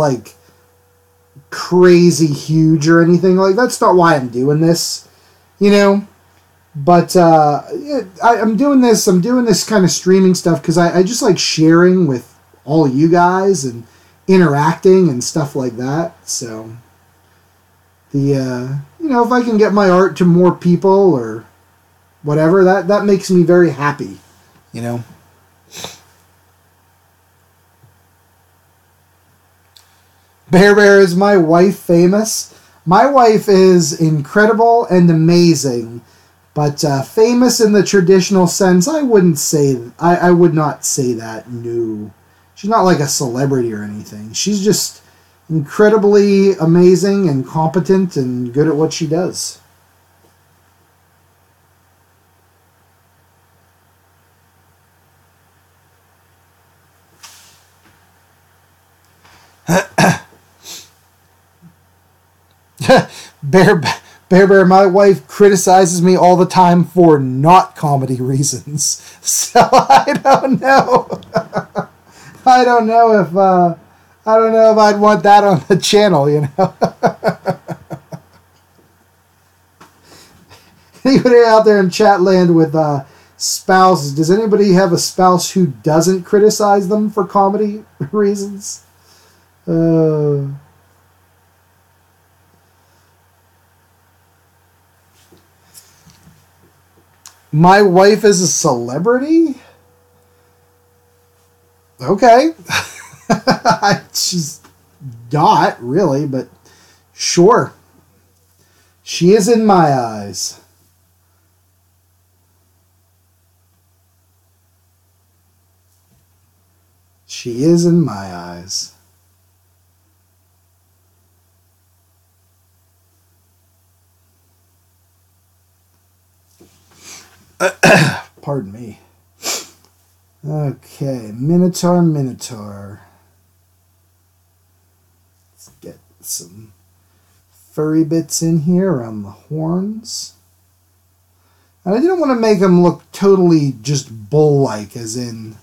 crazy huge or anything. That's not why I'm doing this, But I'm doing this kind of streaming stuff because I just like sharing with all you guys and interacting and stuff like that. So if I can get my art to more people or whatever, that makes me very happy, Bear, is my wife famous? My wife is incredible and amazing, but famous in the traditional sense, I would not say that, no. She's not like a celebrity or anything. She's just incredibly amazing and competent and good at what she does. Bear Bear, my wife criticizes me all the time for not comedy reasons. So I don't know. I don't know if I'd want that on the channel, you know. Anybody out there in chat land with spouses? Does anybody have a spouse who doesn't criticize them for comedy reasons? My wife is a celebrity? Okay. She's not really, but sure. She is in my eyes. She is in my eyes. Pardon me. Okay, Minotaur. Let's get some furry bits in here around the horns. And I didn't want to make him look totally just bull-like, as in,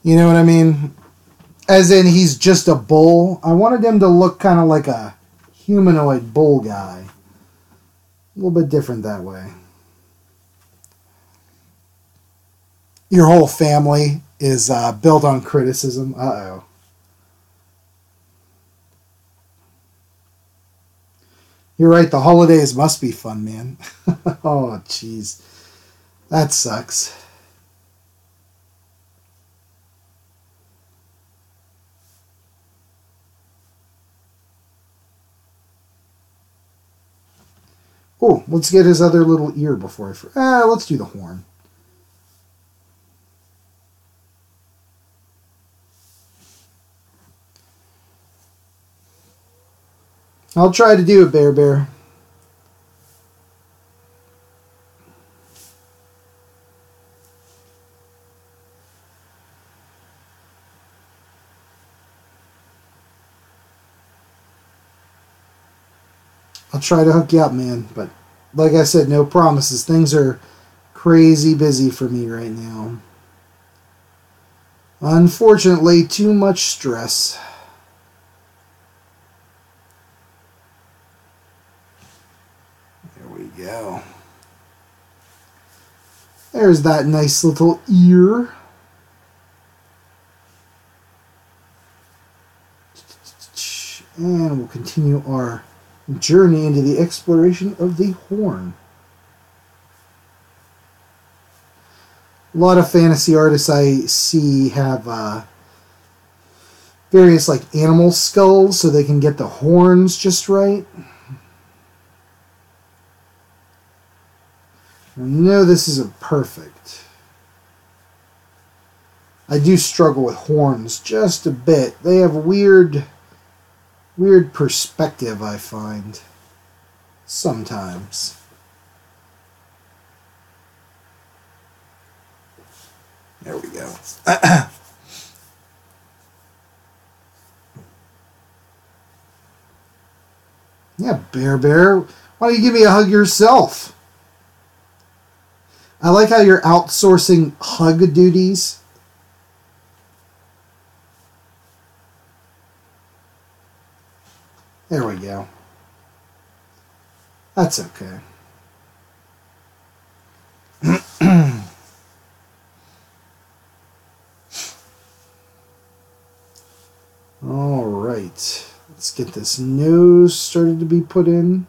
you know what I mean? As in he's just a bull. I wanted him to look kind of like a humanoid bull guy. A little bit different that way. Your whole family is built on criticism. Uh-oh. You're right, the holidays must be fun, man. Oh, jeez. That sucks. Oh, let's get his other little ear before I... let's do the horn. I'll try to do it, Bear. I'll try to hook you up, man. But like I said, no promises. Things are crazy busy for me right now. Unfortunately, too much stress. There we go. There's that nice little ear. And we'll continue our journey into the exploration of the horn. A lot of fantasy artists I see have various like animal skulls so they can get the horns just right. I know this isn't perfect. I do struggle with horns just a bit. They have weird perspective, I find. Sometimes. There we go. Yeah, Bear. Why don't you give me a hug yourself? I like how you're outsourcing hug duties. There we go. That's okay. All right. Let's get this nose started to be put in.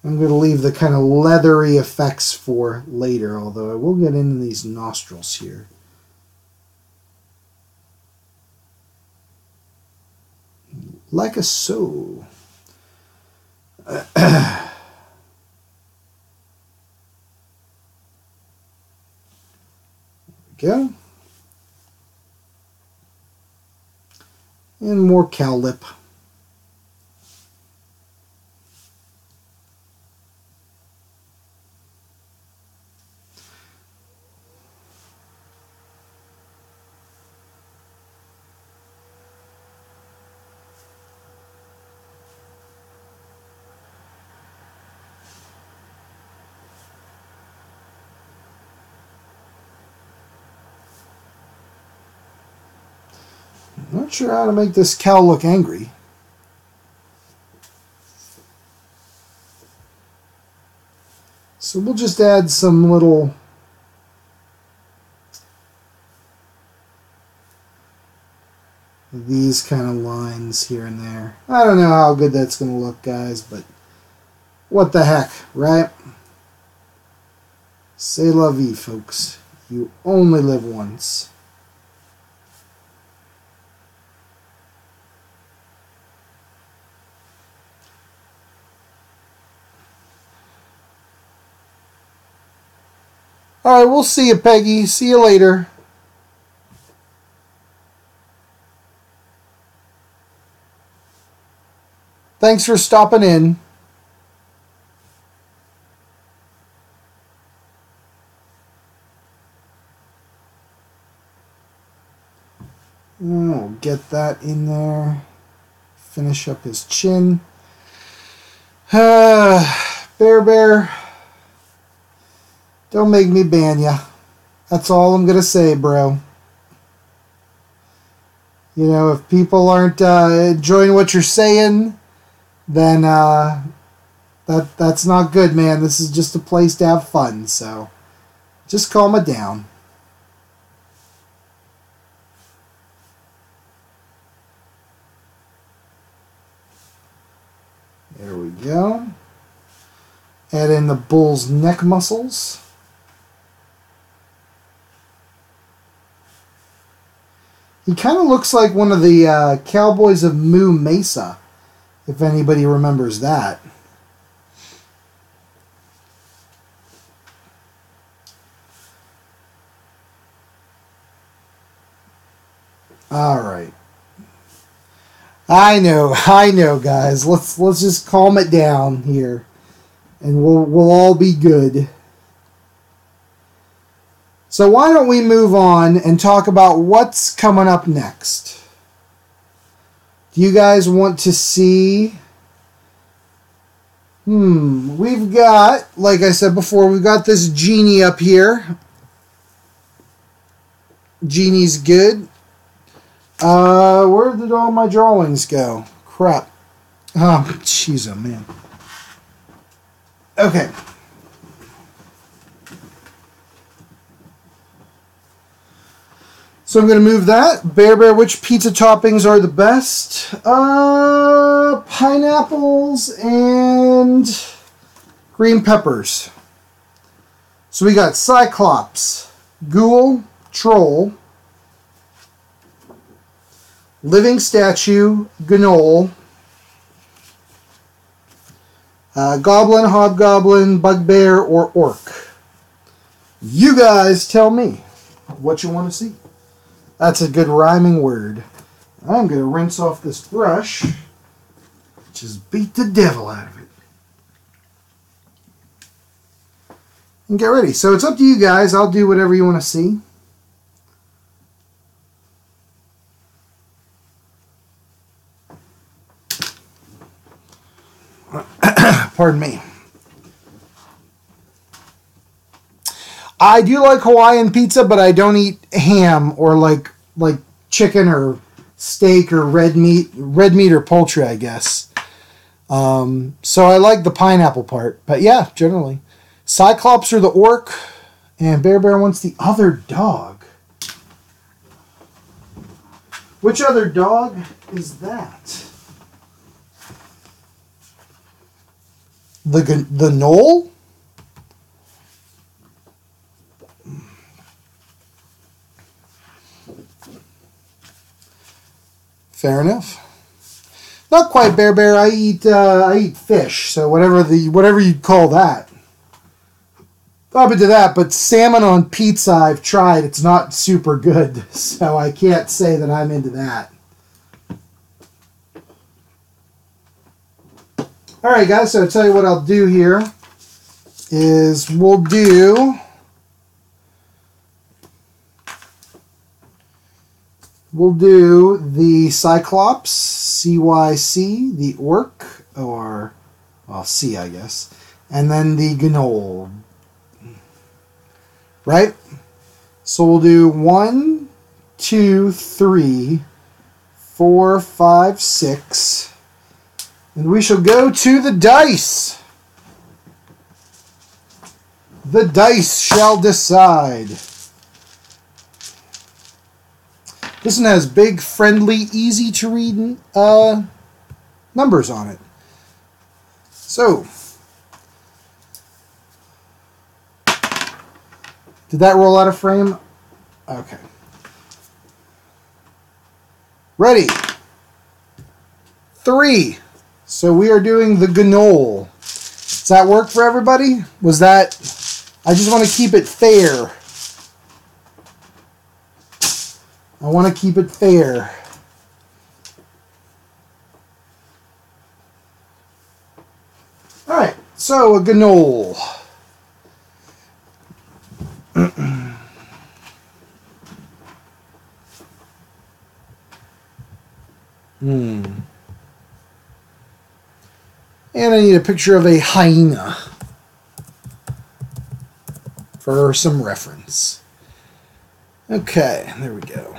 I'm going to leave the kind of leathery effects for later, although I will get into these nostrils here. Like a so. There we go. And more cow lip. Not sure how to make this cow look angry. So we'll just add some little these kind of lines here and there. I don't know how good that's going to look, guys, but what the heck, right? C'est la vie, folks. You only live once. All right, we'll see you, Peggy. See you later. Thanks for stopping in. We'll get that in there. Finish up his chin. Bear. Don't make me ban ya. That's all I'm going to say, bro. You know, if people aren't enjoying what you're saying, then that's not good, man. This is just a place to have fun, so just calm it down. There we go. Add in the bull's neck muscles. He kind of looks like one of the cowboys of Moo Mesa, if anybody remembers that. All right. I know, guys. Let's just calm it down here, and we'll all be good. So why don't we move on and talk about what's coming up next? Do you guys want to see? We've got, like I said before, we've got this genie up here. Genie's good. Where did all my drawings go? Crap. Oh, jeez, oh man. Okay. So I'm going to move that. Bear, which pizza toppings are the best? Pineapples and green peppers. So we got Cyclops, Ghoul, Troll, Living Statue, Gnoll, Goblin, Hobgoblin, Bugbear, or Orc. You guys tell me what you want to see. That's a good rhyming word. I'm going to rinse off this brush. Just beat the devil out of it. And get ready. So it's up to you guys. I'll do whatever you want to see. Pardon me. I do like Hawaiian pizza, but I don't eat ham or like chicken or steak or red meat or poultry, I guess. So I like the pineapple part, but yeah, generally. Cyclops or the Orc, and Bear wants the other dog. Which other dog is that? The Knoll? Fair enough. Not quite Bear. I eat fish, so whatever you'd call that. Up into that, but salmon on pizza I've tried. It's not super good, so I can't say that I'm into that. All right, guys. So I'll tell you what I'll do here is we'll do. We'll do the Cyclops, CYC, the Orc, or, well, C, I guess, and then the Gnoll. Right? So we'll do 1, 2, 3, 4, 5, 6. And we shall go to the dice. The dice shall decide. This one has big, friendly, easy to read numbers on it. So, did that roll out of frame? Okay. Ready. 3. So we are doing the Gnole. Does that work for everybody? Was that... I just want to keep it fair. I want to keep it fair. Alright, so a Gnole. And I need a picture of a hyena for some reference. Okay, there we go.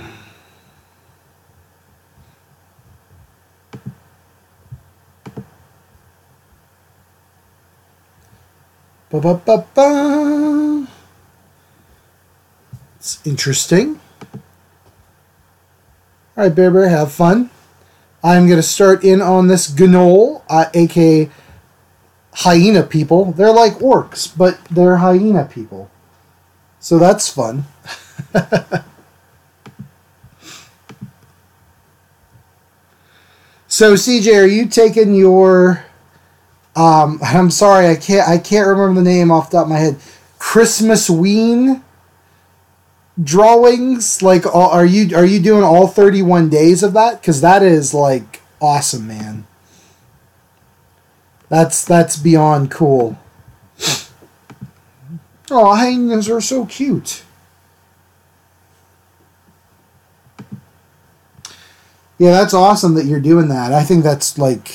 Ba-ba-ba-ba. It's interesting. All right, Bear Bear, have fun. I'm going to start in on this Gnole, aka hyena people. They're like orcs, but they're hyena people. So that's fun. So CJ, are you taking your I'm sorry, I can't remember the name off the top of my head. Christmas Ween drawings? Like are you doing all 31 days of that? Cuz that is like awesome, man. That's beyond cool. Oh, hyenas are so cute. Yeah, that's awesome that you're doing that. I think that's like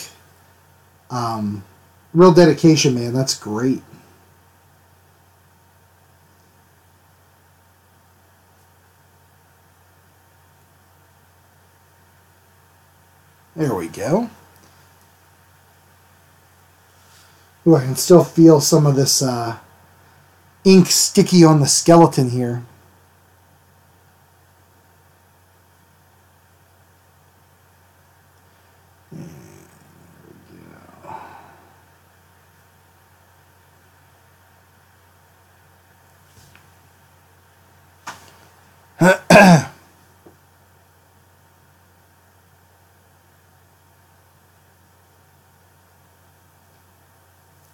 real dedication, man. That's great. There we go. Ooh, I can still feel some of this ink sticky on the skeleton here.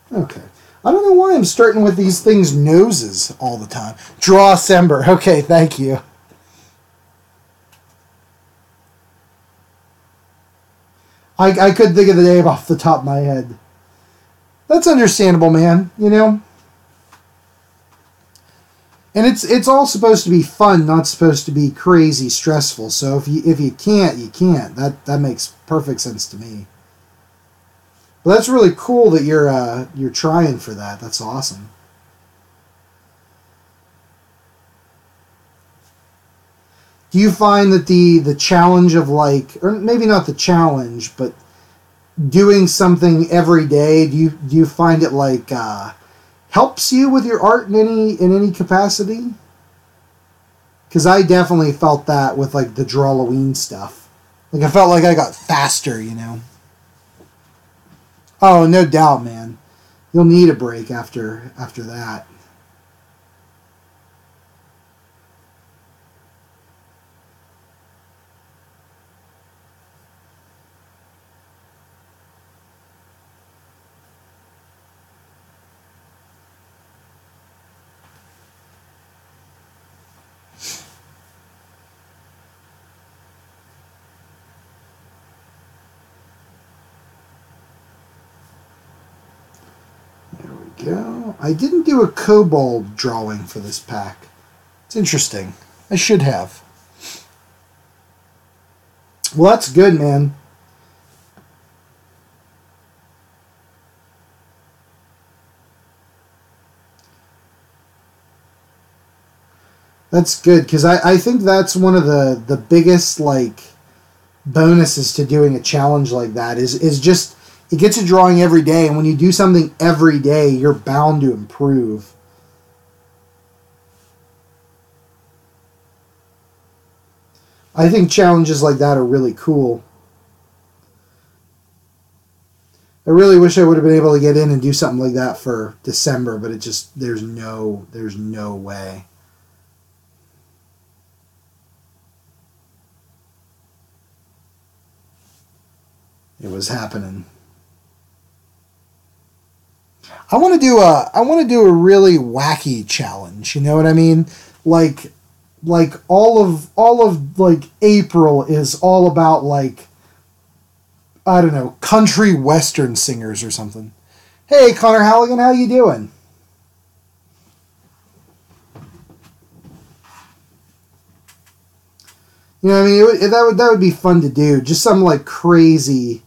Okay. I don't know why I'm starting with these things' noses all the time. Draw Sember. Okay, thank you. I couldn't think of the name off the top of my head. That's understandable, man. You know? And it's all supposed to be fun, not supposed to be crazy stressful. So if you can't, you can't. That makes perfect sense to me. Well, that's really cool that you're trying for that. That's awesome. Do you find that the challenge of like, or maybe not the challenge, but doing something every day, do you find it like helps you with your art in any capacity? Because I definitely felt that with like the Drawloween stuff. Like I felt like I got faster, you know. Oh, no doubt, man. You'll need a break after that. Go. I didn't do a kobold drawing for this pack. It's interesting. I should have. Well, that's good, man. That's good, because I think that's one of the biggest, like, bonuses to doing a challenge like that is just, it gets you drawing every day, and when you do something every day, you're bound to improve. I think challenges like that are really cool. I really wish I would have been able to get in and do something like that for December, but it just, there's no way. It was happening. I want to do a really wacky challenge. You know what I mean? Like all of like April is all about, like, I don't know, country western singers or something. Hey, Connor Halligan, how you doing? You know what I mean? That would be fun to do. Just some like crazy,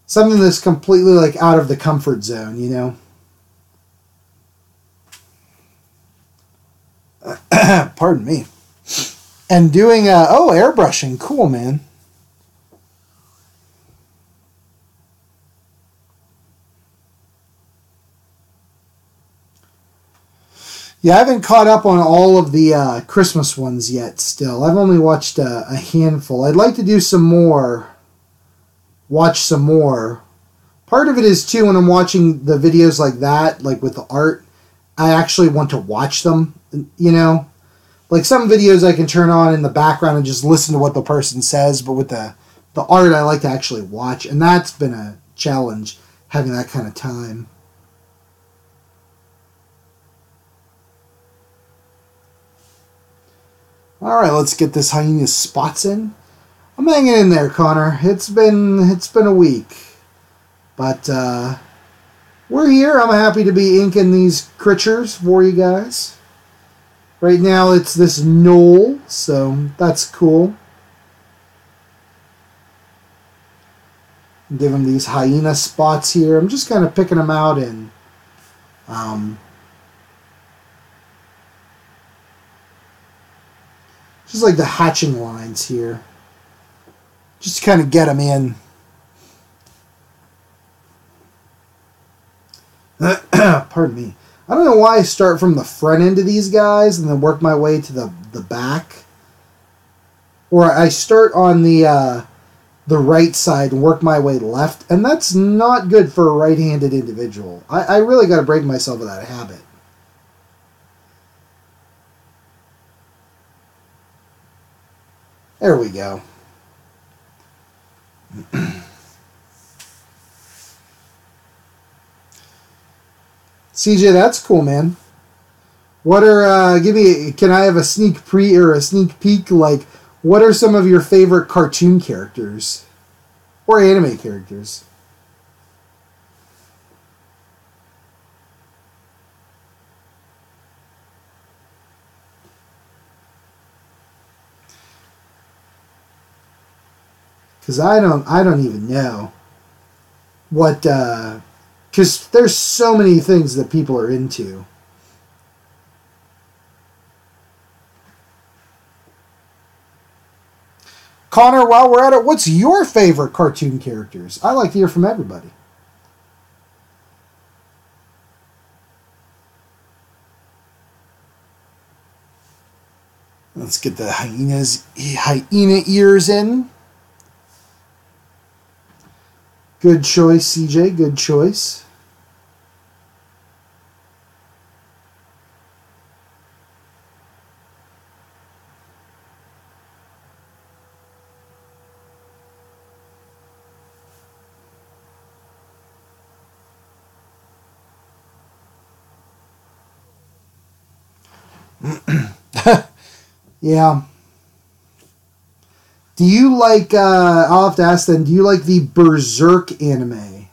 something that's completely like out of the comfort zone, you know? Pardon me. And doing, airbrushing. Cool, man. Yeah, I haven't caught up on all of the Christmas ones yet still. I've only watched a handful. I'd like to do some more. Watch some more. Part of it is, too, when I'm watching the videos like that, like with the art, I actually want to watch them, you know? Like some videos I can turn on in the background and just listen to what the person says, but with the art I like to actually watch, and that's been a challenge, having that kind of time. Alright, let's get this hyena's spots in. I'm hanging in there, Connor. It's been a week. But we're here. I'm happy to be inking these creatures for you guys. Right now it's this knoll, so that's cool. Give them these hyena spots here. I'm just kind of picking them out and just like the hatching lines here. Just to kind of get them in. Pardon me. I don't know why I start from the front end of these guys and then work my way to the back. Or I start on the right side and work my way left. And that's not good for a right-handed individual. I really got to break myself of that habit. There we go. CJ, that's cool, man. What are can I have a sneak peek? Like, what are some of your favorite cartoon characters or anime characters? Because I don't even know what, because there's so many things that people are into. Connor, while we're at it, what's your favorite cartoon characters? I like to hear from everybody. Let's get the hyena ears in. Good choice, CJ. Good choice. Yeah. Do you like, I'll have to ask then, do you like the Berserk anime?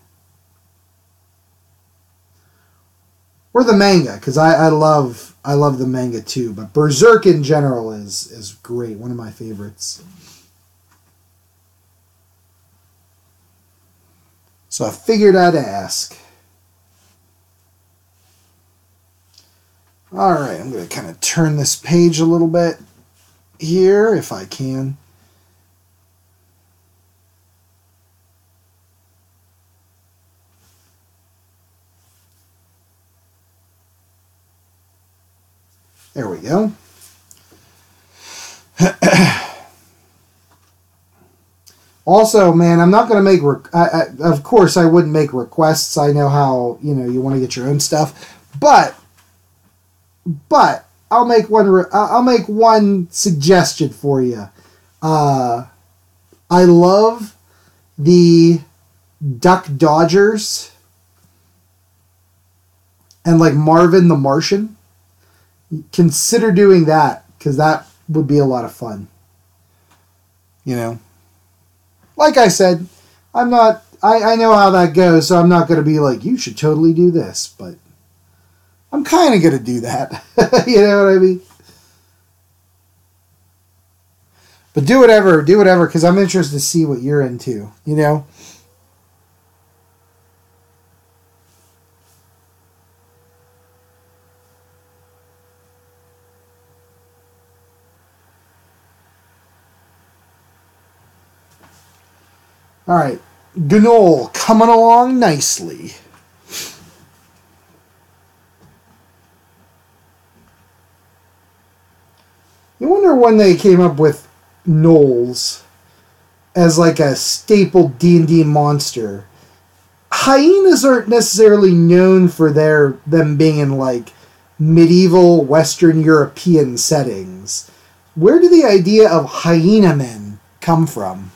Or the manga, because I love the manga too, but Berserk in general is great, one of my favorites. So I figured I'd ask. Alright, I'm going to kind of turn this page a little bit here, if I can. There we go. Also, man, I'm not going to make... of course, I wouldn't make requests. I know how, you want to get your own stuff. But I'll make one suggestion for you. I love the Duck Dodgers and like Marvin the Martian. Consider doing that, because that would be a lot of fun. Like I said, I know how that goes, so I'm not going to be like, you should totally do this, but I'm kind of going to do that. You know what I mean? But do whatever, because I'm interested to see what you're into, All right, Gnole coming along nicely. You wonder when they came up with gnolls as like a staple D&D monster. Hyenas aren't necessarily known for them being in like medieval Western European settings. Where did the idea of hyena men come from?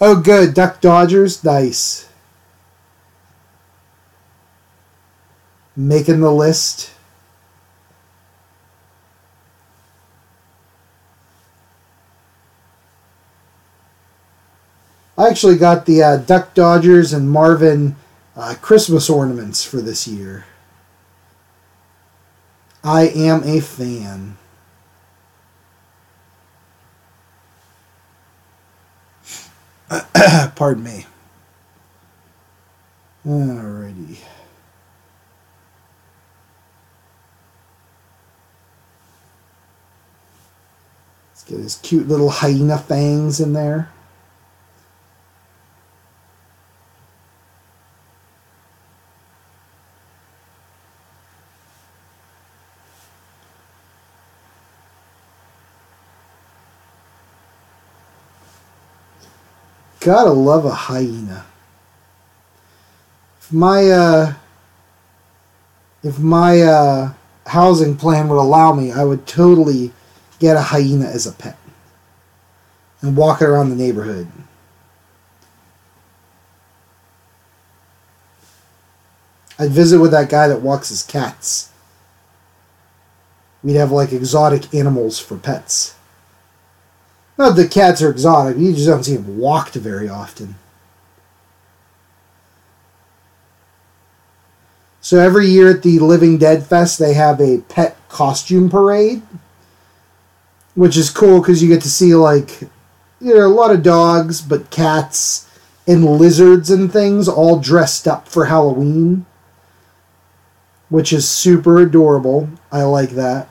Oh, good. Duck Dodgers. Nice. Making the list. I actually got the Duck Dodgers and Marvin Christmas ornaments for this year. I am a fan. Pardon me. Alrighty. Let's get his cute little hyena fangs in there. Gotta love a hyena. If my housing plan would allow me, I would totally get a hyena as a pet and walk it around the neighborhood. I'd visit with that guy that walks his cats. We'd have like exotic animals for pets. Not that cats are exotic, you just don't see them walked very often. So every year at the Living Dead Fest, they have a pet costume parade, which is cool because you get to see like, a lot of dogs, but cats and lizards and things all dressed up for Halloween, which is super adorable. I like that.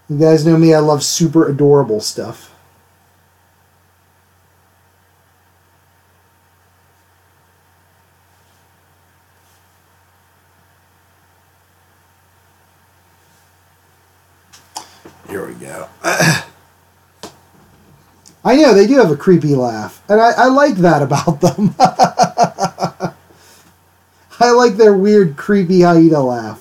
You guys know me, I love super adorable stuff. Here we go. I know, they do have a creepy laugh. And I like that about them. I like their weird, creepy hyena laugh.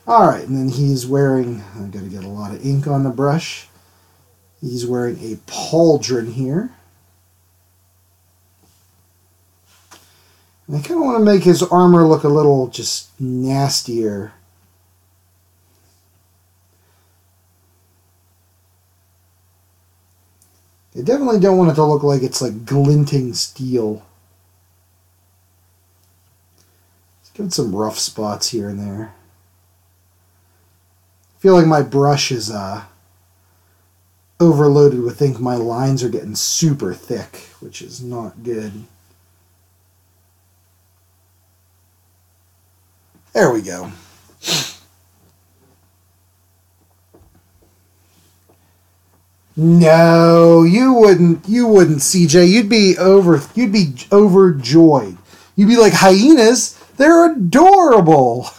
Alright, and then he's wearing, I've got to get a lot of ink on the brush. He's wearing a pauldron here. And I kind of want to make his armor look a little just nastier. I definitely don't want it to look like it's like glinting steel. Let's give it some rough spots here and there. I feel like my brush is overloaded with ink. My lines are getting super thick, which is not good. There we go. No, you wouldn't. You wouldn't, CJ. You'd be overjoyed. You'd be like, hyenas. They're adorable.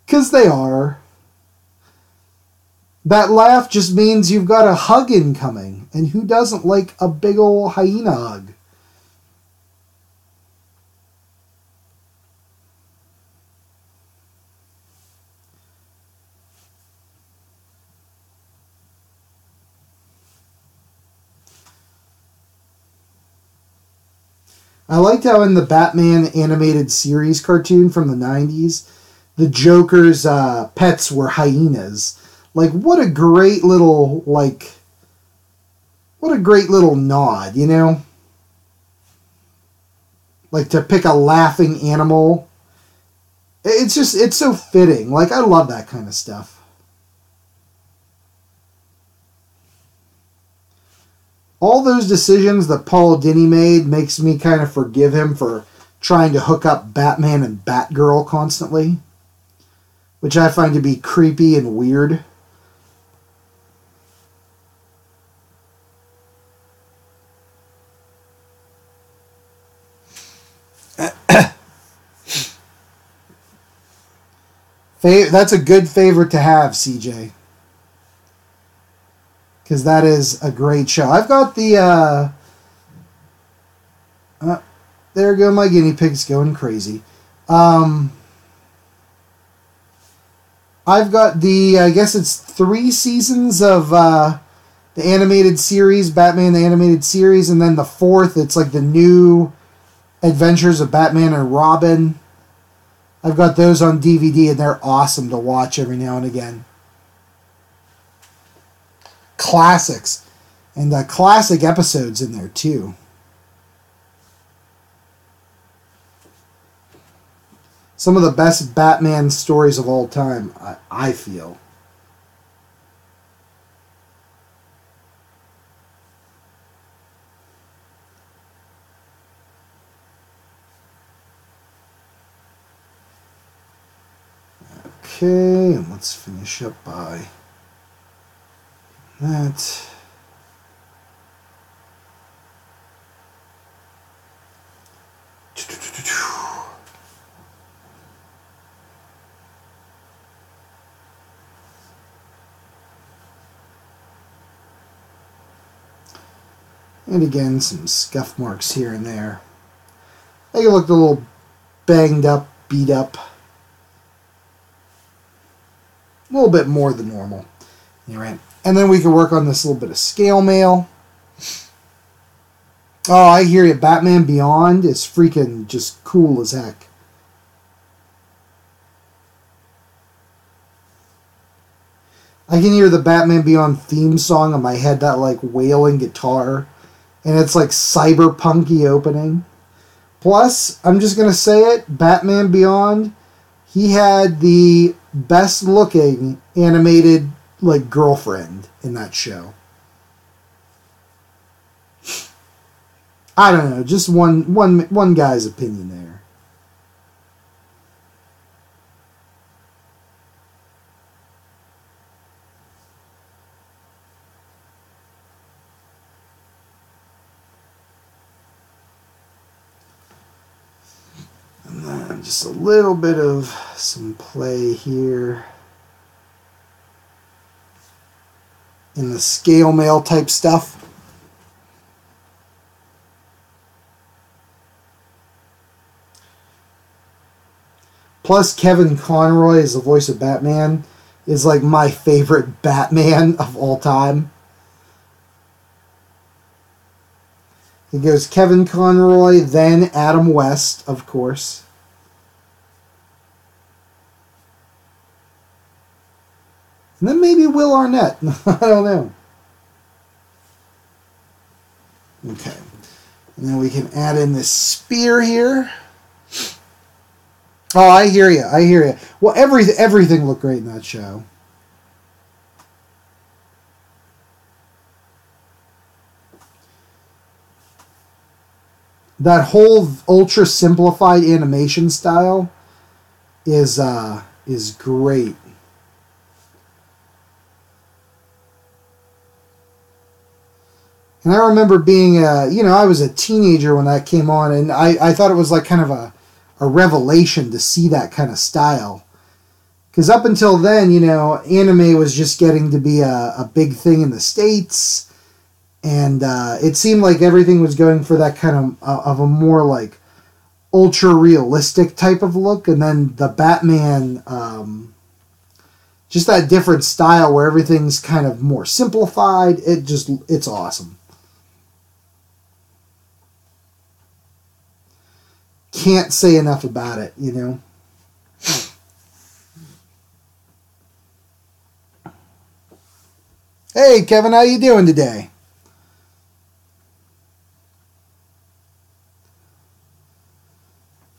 Because they are. That laugh just means you've got a hug incoming. And who doesn't like a big old hyena hug? I liked how in the Batman animated series cartoon from the 90s, the Joker's pets were hyenas. Like, what a great little, what a great little nod, you know? Like, to pick a laughing animal. It's so fitting. Like, I love that kind of stuff. All those decisions that Paul Dini made makes me kind of forgive him for trying to hook up Batman and Batgirl constantly, which I find to be creepy and weird. That's a good favorite to have, CJ. Because that is a great show. I've got the... there go my guinea pigs going crazy. I've got the... I guess it's 3 seasons of the animated series, Batman the Animated Series, and then the 4th, it's like the new Adventures of Batman and Robin. I've got those on DVD, and they're awesome to watch every now and again. Classics. And classic episodes in there, too. Some of the best Batman stories of all time, I feel. Okay, and let's finish up by that. And again, some scuff marks here and there. They looked a little banged up, beat up. A little bit more than normal. Right. And then we can work on this little bit of scale mail. Oh, I hear you. Batman Beyond is freaking just cool as heck. I can hear the Batman Beyond theme song in my head, that like wailing guitar. And it's like cyberpunky opening. Plus, I'm just going to say it, Batman Beyond, he had the best looking animated like girlfriend in that show. I don't know, just one guy's opinion there. And then just a little bit of some play here in the scale mail type stuff. Plus, Kevin Conroy as the voice of Batman is like my favorite Batman of all time. It goes Kevin Conroy, then Adam West, of course. And then maybe Will Arnett. I don't know. Okay. And then we can add in this spear here. Oh, I hear you. I hear you. Well, everything looked great in that show. that whole ultra simplified animation style is great. And I remember being, I was a teenager when that came on, and I thought it was like kind of a revelation to see that kind of style. Because up until then, anime was just getting to be a big thing in the States, and it seemed like everything was going for that kind of a more like ultra realistic type of look, and then the Batman, just that different style where everything's kind of more simplified. It's awesome. Can't say enough about it, Hey, Kevin, how you doing today?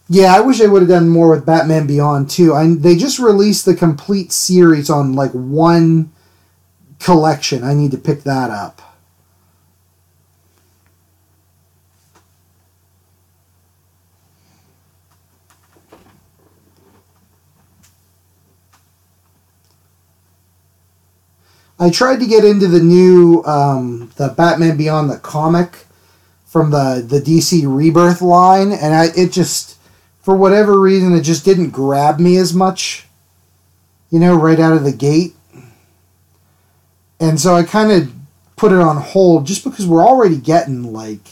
Yeah, I wish they would have done more with Batman Beyond, too. They just released the complete series on, like, one collection. I need to pick that up. I tried to get into the new, the Batman Beyond the comic from the DC Rebirth line, and it just, for whatever reason, it just didn't grab me as much, right out of the gate. And so I kind of put it on hold just because we're already getting, like,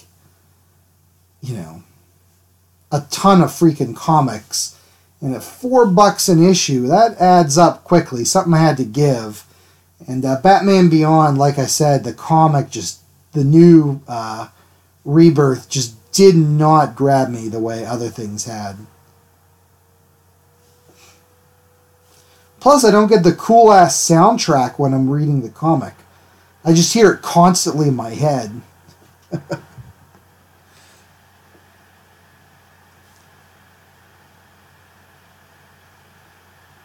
a ton of freaking comics. And at $4 an issue, that adds up quickly. Something I had to give. And Batman Beyond, like I said, the comic the new Rebirth just did not grab me the way other things had. Plus, I don't get the cool-ass soundtrack when I'm reading the comic. I just hear it constantly in my head.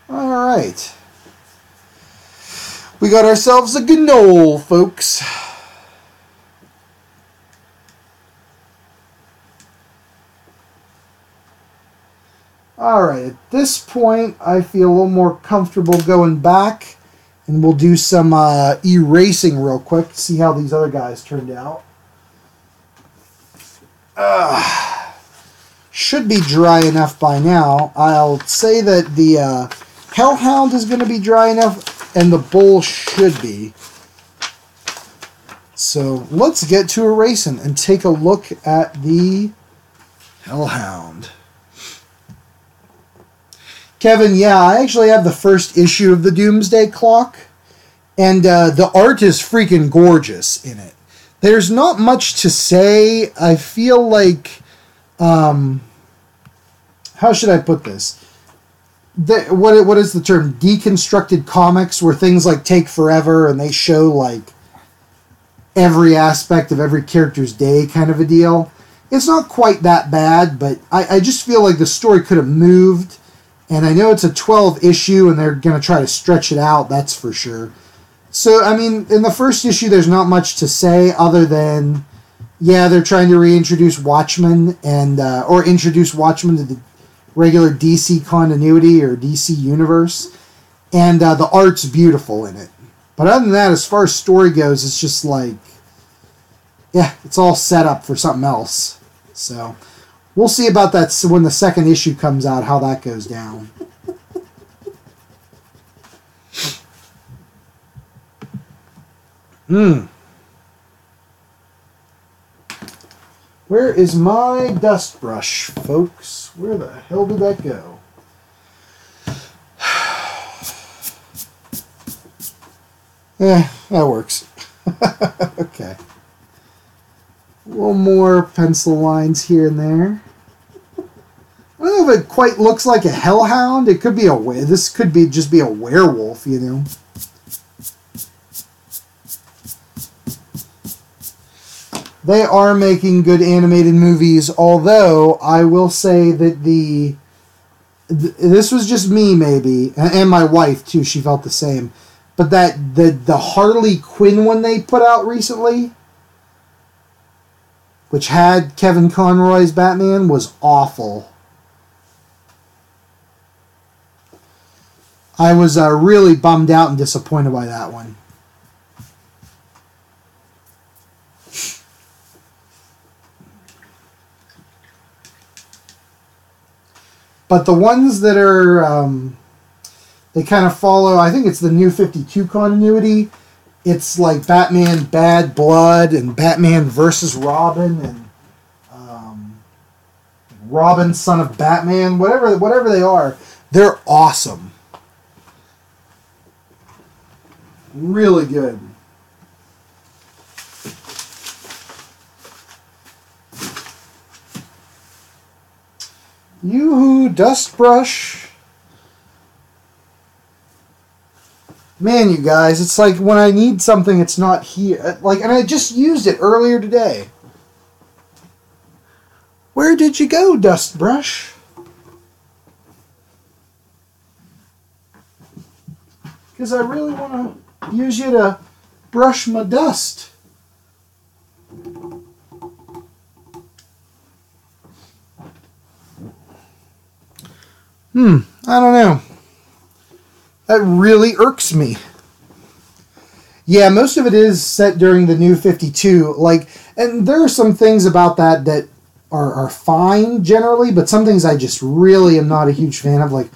All right. We got ourselves a Gnoll, folks. Alright, at this point, I feel a little more comfortable going back, and we'll do some erasing real quick to see how these other guys turned out. Should be dry enough by now. I'll say that the Hellhound is going to be dry enough, and the Bull should be. So let's get to erasing and take a look at the Hellhound. Kevin, yeah, I actually have the first issue of the Doomsday Clock, and the art is freaking gorgeous in it. There's not much to say. I feel like, how should I put this? What is the term? Deconstructed comics, where things like take forever and they show like every aspect of every character's day kind of a deal. It's not quite that bad, but I just feel like the story could have moved. And I know it's a 12 issue and they're going to try to stretch it out, that's for sure. So, I mean, in the first issue, there's not much to say other than, yeah, they're trying to reintroduce Watchmen and or introduce Watchmen to the regular DC continuity or DC universe, and the art's beautiful in it. But other than that, as far as story goes, it's just like, yeah, it's all set up for something else. So we'll see about that when the second issue comes out, how that goes down. Where is my dust brush, folks? Where the hell did that go? That works. Okay. A little more pencil lines here and there. I don't know if it quite looks like a hellhound. It could be this could be just be a werewolf, They are making good animated movies, although I will say that this was just me maybe, and my wife too, she felt the same, but that the Harley Quinn one they put out recently, which had Kevin Conroy's Batman, was awful. I was really bummed out and disappointed by that one. But the ones that are, they kind of follow, I think it's the New 52 continuity. It's like Batman Bad Blood and Batman versus Robin and Robin Son of Batman, whatever they are. They're awesome. Really good. Yoo-hoo, dust brush. Man, you guys, it's like when I need something, it's not here. Like, and I just used it earlier today. Where did you go, dust brush? Because I really want to use you to brush my dust. I don't know. That really irks me. Yeah, most of it is set during the New 52. Like, and there are some things about that are fine generally, but some things I just really am not a huge fan of. Like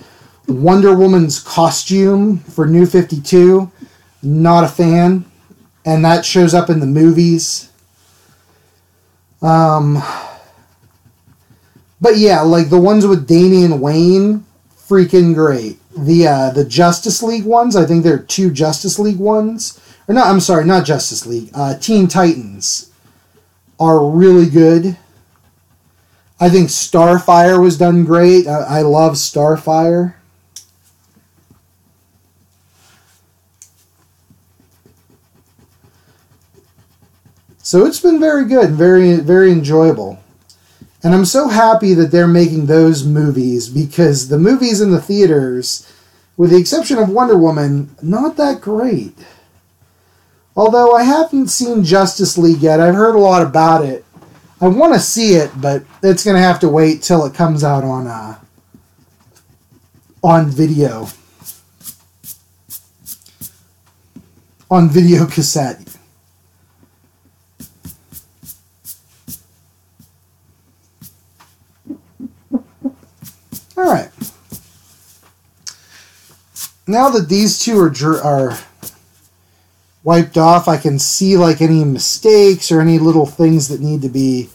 Wonder Woman's costume for New 52, not a fan. And that shows up in the movies. But yeah, like the ones with Damian Wayne, freaking great. The Justice League ones, I think there are 2 Justice League ones. Or no, I'm sorry, not Justice League. Teen Titans are really good. I think Starfire was done great. I love Starfire. So it's been very good, very, very enjoyable. And I'm so happy that they're making those movies, because the movies in the theaters, with the exception of Wonder Woman, not that great. Although I haven't seen Justice League yet. I've heard a lot about it. I want to see it, but it's going to have to wait till it comes out on video. On video cassette. All right. Now that these 2 are wiped off, I can see like any mistakes or any little things that need to be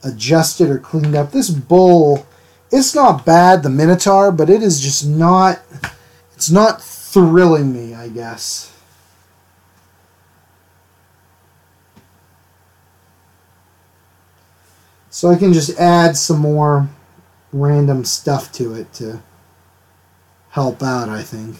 adjusted or cleaned up. This bowl, it's not bad, the Minotaur, but it is just not, it's not thrilling me, I guess. So I can just add some more random stuff to it to help out, I think.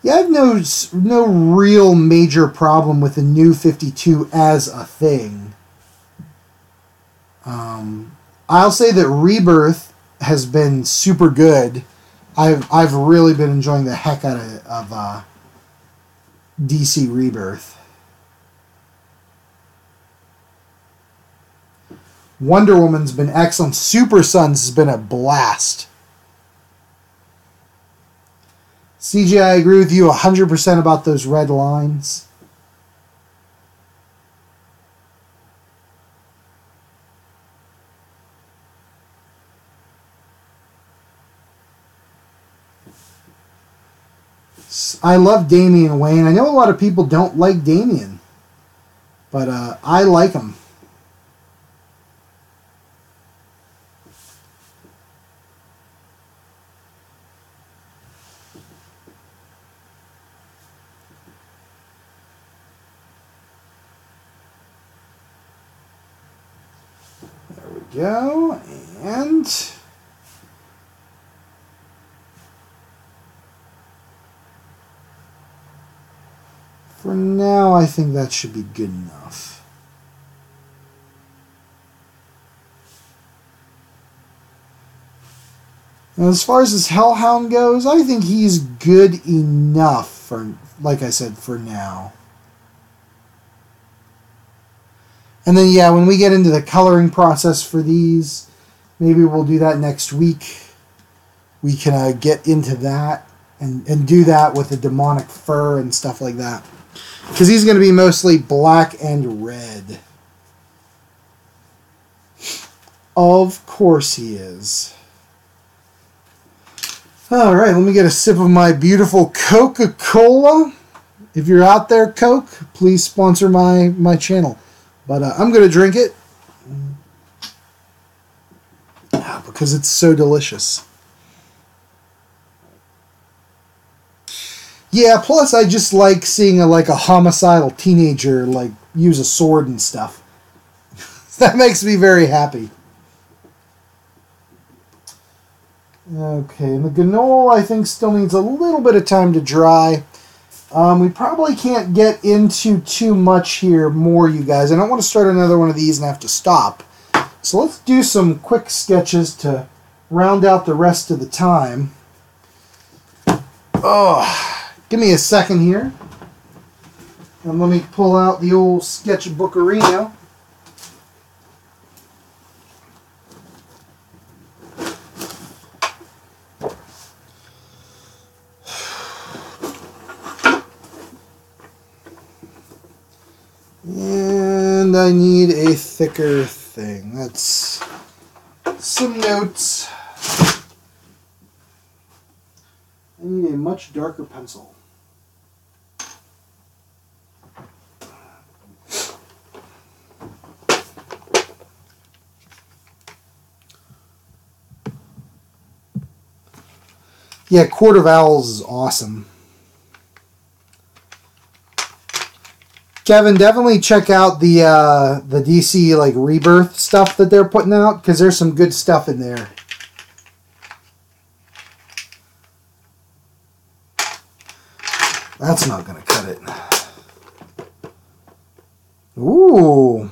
Yeah, I have no real major problem with the New 52 as a thing. I'll say that Rebirth has been super good. I've really been enjoying the heck out of DC Rebirth. Wonder Woman's been excellent. Super Sons has been a blast. CJ, I agree with you 100% about those red lines. I love Damian Wayne. I know a lot of people don't like Damian, but I like him. There we go, and for now, I think that should be good enough. And as far as this Hellhound goes, I think he's good enough for, like I said, for now. And then, yeah, when we get into the coloring process for these, maybe we'll do that next week. We can get into that and do that with the demonic fur and stuff like that. Because he's going to be mostly black and red. Of course he is. All right, let me get a sip of my beautiful Coca-Cola. If you're out there, Coke, please sponsor my channel. But I'm going to drink it because it's so delicious. Yeah, plus I just like seeing a homicidal teenager use a sword and stuff. That makes me very happy. Okay, and the ganole I think still needs a little bit of time to dry. We probably can't get into too much here more, you guys. I don't want to start another one of these and have to stop. So let's do some quick sketches to round out the rest of the time. Oh, give me a second here. And let me pull out the old sketchbookerino. And I need a thicker thing. That's some notes. I need a much darker pencil. Yeah, Court of Owls is awesome. Kevin, definitely check out the DC Rebirth stuff that they're putting out, because there's some good stuff in there. That's not going to cut it. Ooh.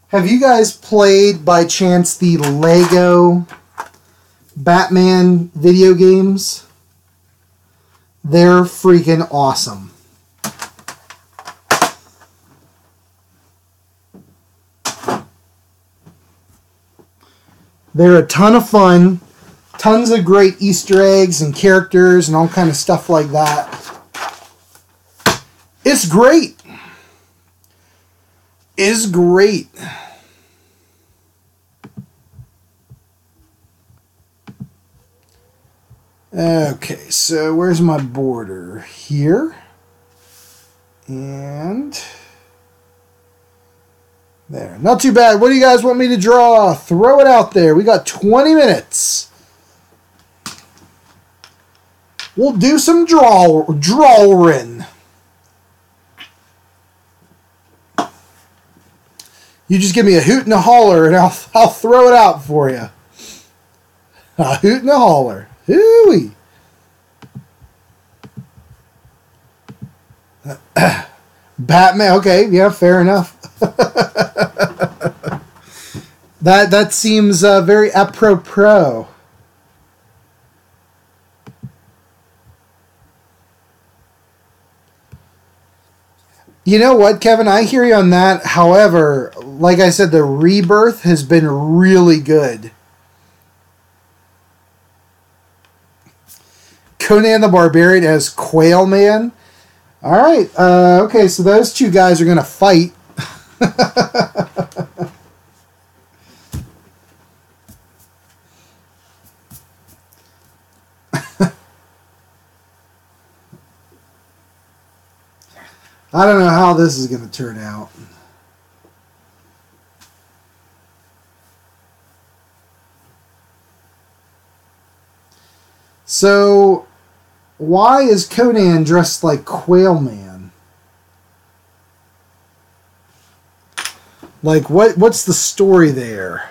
Have you guys played by chance the Lego Batman video games? They're freaking awesome. They're a ton of fun. Tons of great Easter eggs and characters and all kind of stuff like that. It's great. It's great. Okay, so where's my border? Here. And there. Not too bad. What do you guys want me to draw? Throw it out there. We got 20 minutes. We'll do some drawing. You just give me a hoot and a holler, and I'll throw it out for you. A hoot and a holler. Hooey. Batman. Okay, yeah, fair enough. That seems very apropos. You know what, Kevin? I hear you on that. However, like I said, the Rebirth has been really good. Conan the Barbarian as Quail Man. All right. Okay, so those two guys are going to fight. I don't know how this is going to turn out. So, why is Conan dressed like Quail Man? Like, what's the story there?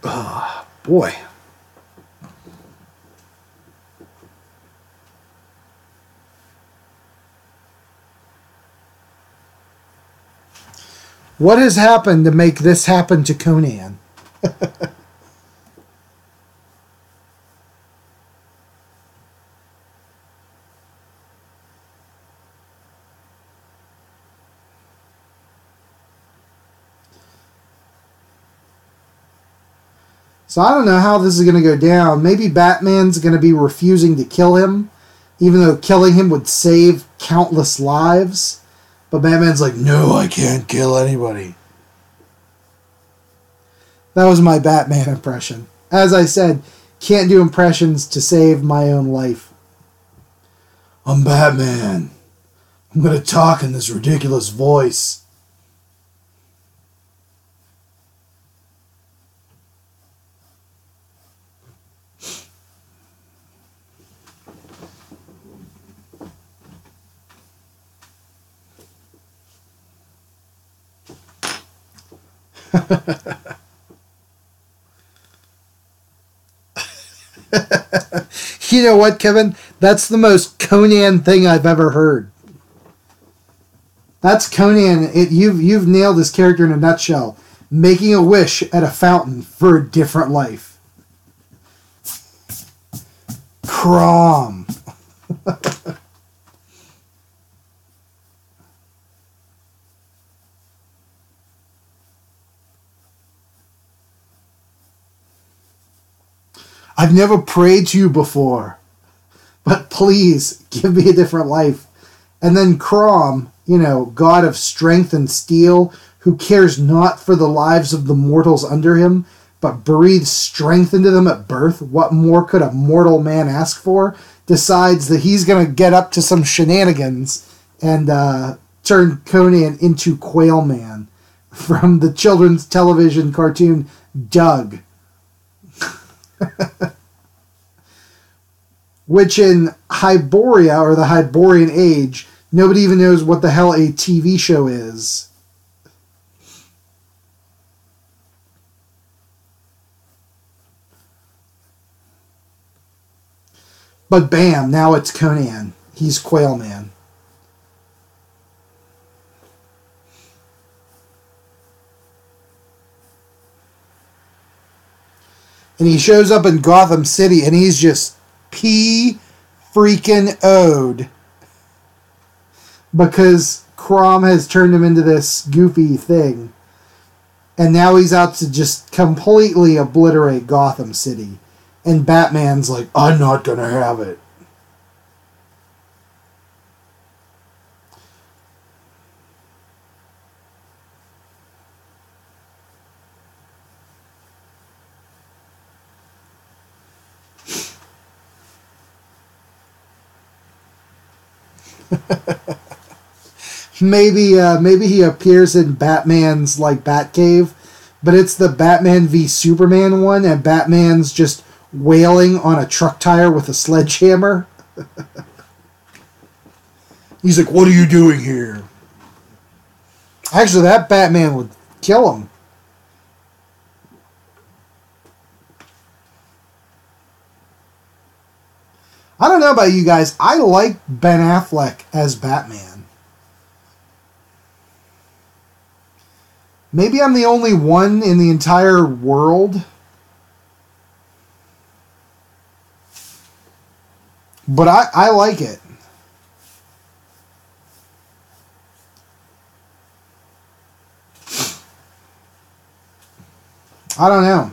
Oh, boy. What has happened to make this happen to Conan? So I don't know how this is going to go down. Maybe Batman's going to be refusing to kill him, even though killing him would save countless lives. But Batman's like, no, I can't kill anybody. That was my Batman impression. As I said, can't do impressions to save my own life. I'm Batman. I'm going to talk in this ridiculous voice. You know what, Kevin? That's the most Conan thing I've ever heard. That's Conan. You've nailed this character in a nutshell. Making a wish at a fountain for a different life. Crom. I've never prayed to you before, but please give me a different life. And then Crom, god of strength and steel, who cares not for the lives of the mortals under him, but breathes strength into them at birth. What more could a mortal man ask for? Decides that he's going to get up to some shenanigans and turn Conan into Quail Man from the children's television cartoon Doug. Which in Hyboria, or the Hyborian Age, nobody even knows what the hell a TV show is. But bam, now it's Conan. He's Quail Man. And he shows up in Gotham City and he's just freaking O'd because Crom has turned him into this goofy thing. And now he's out to just completely obliterate Gotham City. And Batman's like, I'm not going to have it. Maybe he appears in Batman's Batcave, but it's the Batman v Superman one, and Batman's just wailing on a truck tire with a sledgehammer. He's like, "What are you doing here?" Actually, that Batman would kill him. I don't know about you guys. I like Ben Affleck as Batman. Maybe I'm the only one in the entire world. But I like it. I don't know.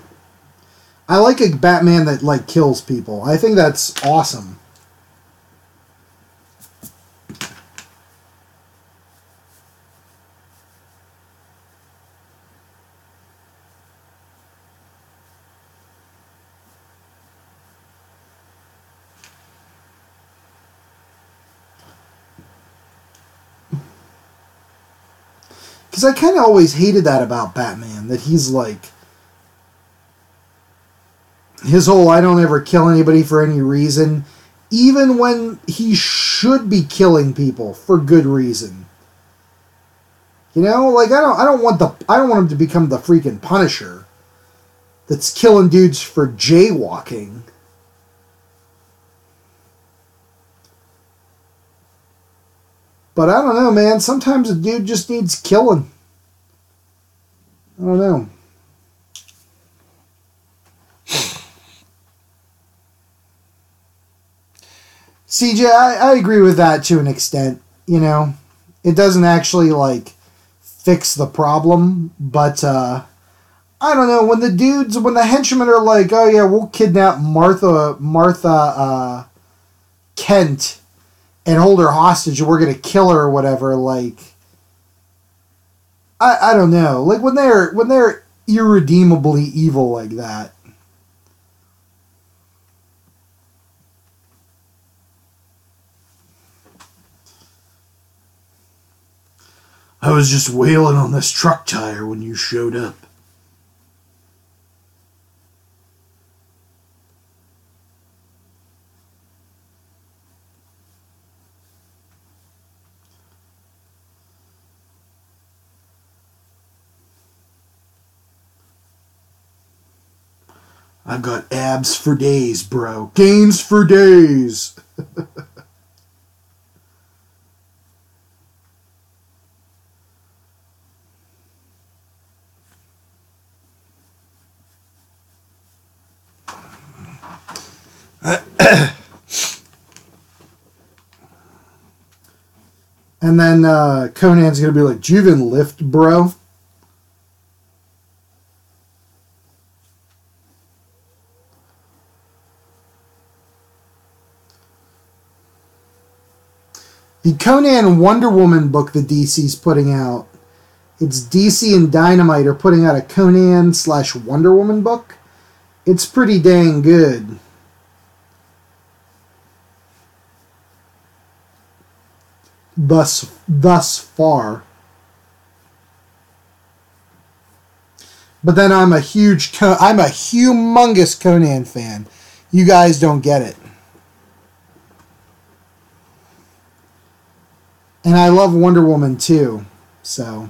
I like a Batman that kills people. I think that's awesome. Because I kind of always hated that about Batman, that he's his whole I don't ever kill anybody for any reason, even when he should be killing people for good reason. I don't want him to become the freaking Punisher that's killing dudes for jaywalking. But I don't know, man. Sometimes a dude just needs killing. I don't know. CJ, I agree with that to an extent. You know, it doesn't actually like fix the problem, but I don't know, when the henchmen are like, oh yeah, we'll kidnap Martha Kent and hold her hostage and we're gonna kill her or whatever, like, I don't know, like when they're irredeemably evil like that. I was just wailing on this truck tire when you showed up. I've got abs for days, bro. Gains for days. And then Conan's going to be like, Juven lift, bro. The Conan Wonder Woman book that DC's putting out, it's DC and Dynamite are putting out a Conan/Wonder Woman book. It's pretty dang good. Thus far. But then I'm a humongous Conan fan. You guys don't get it. And I love Wonder Woman too, so.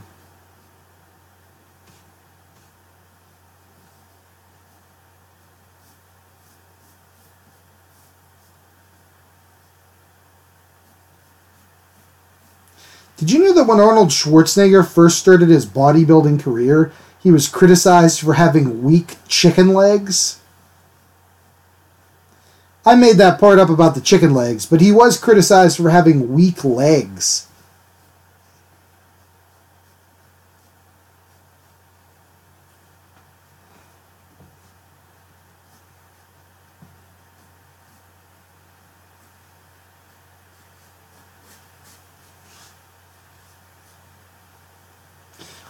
Did you know that when Arnold Schwarzenegger first started his bodybuilding career, he was criticized for having weak chicken legs? I made that part up about the chicken legs, but he was criticized for having weak legs.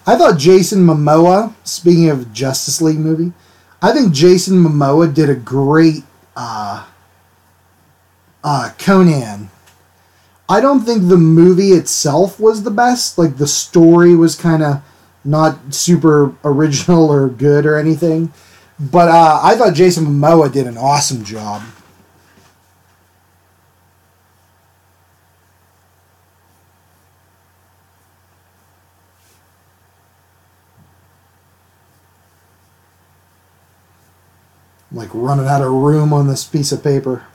I thought Jason Momoa, speaking of Justice League movie, I think Jason Momoa did a great Conan. I don't think the movie itself was the best. Like, the story was kind of not super original or good or anything. But I thought Jason Momoa did an awesome job. Like running out of room on this piece of paper.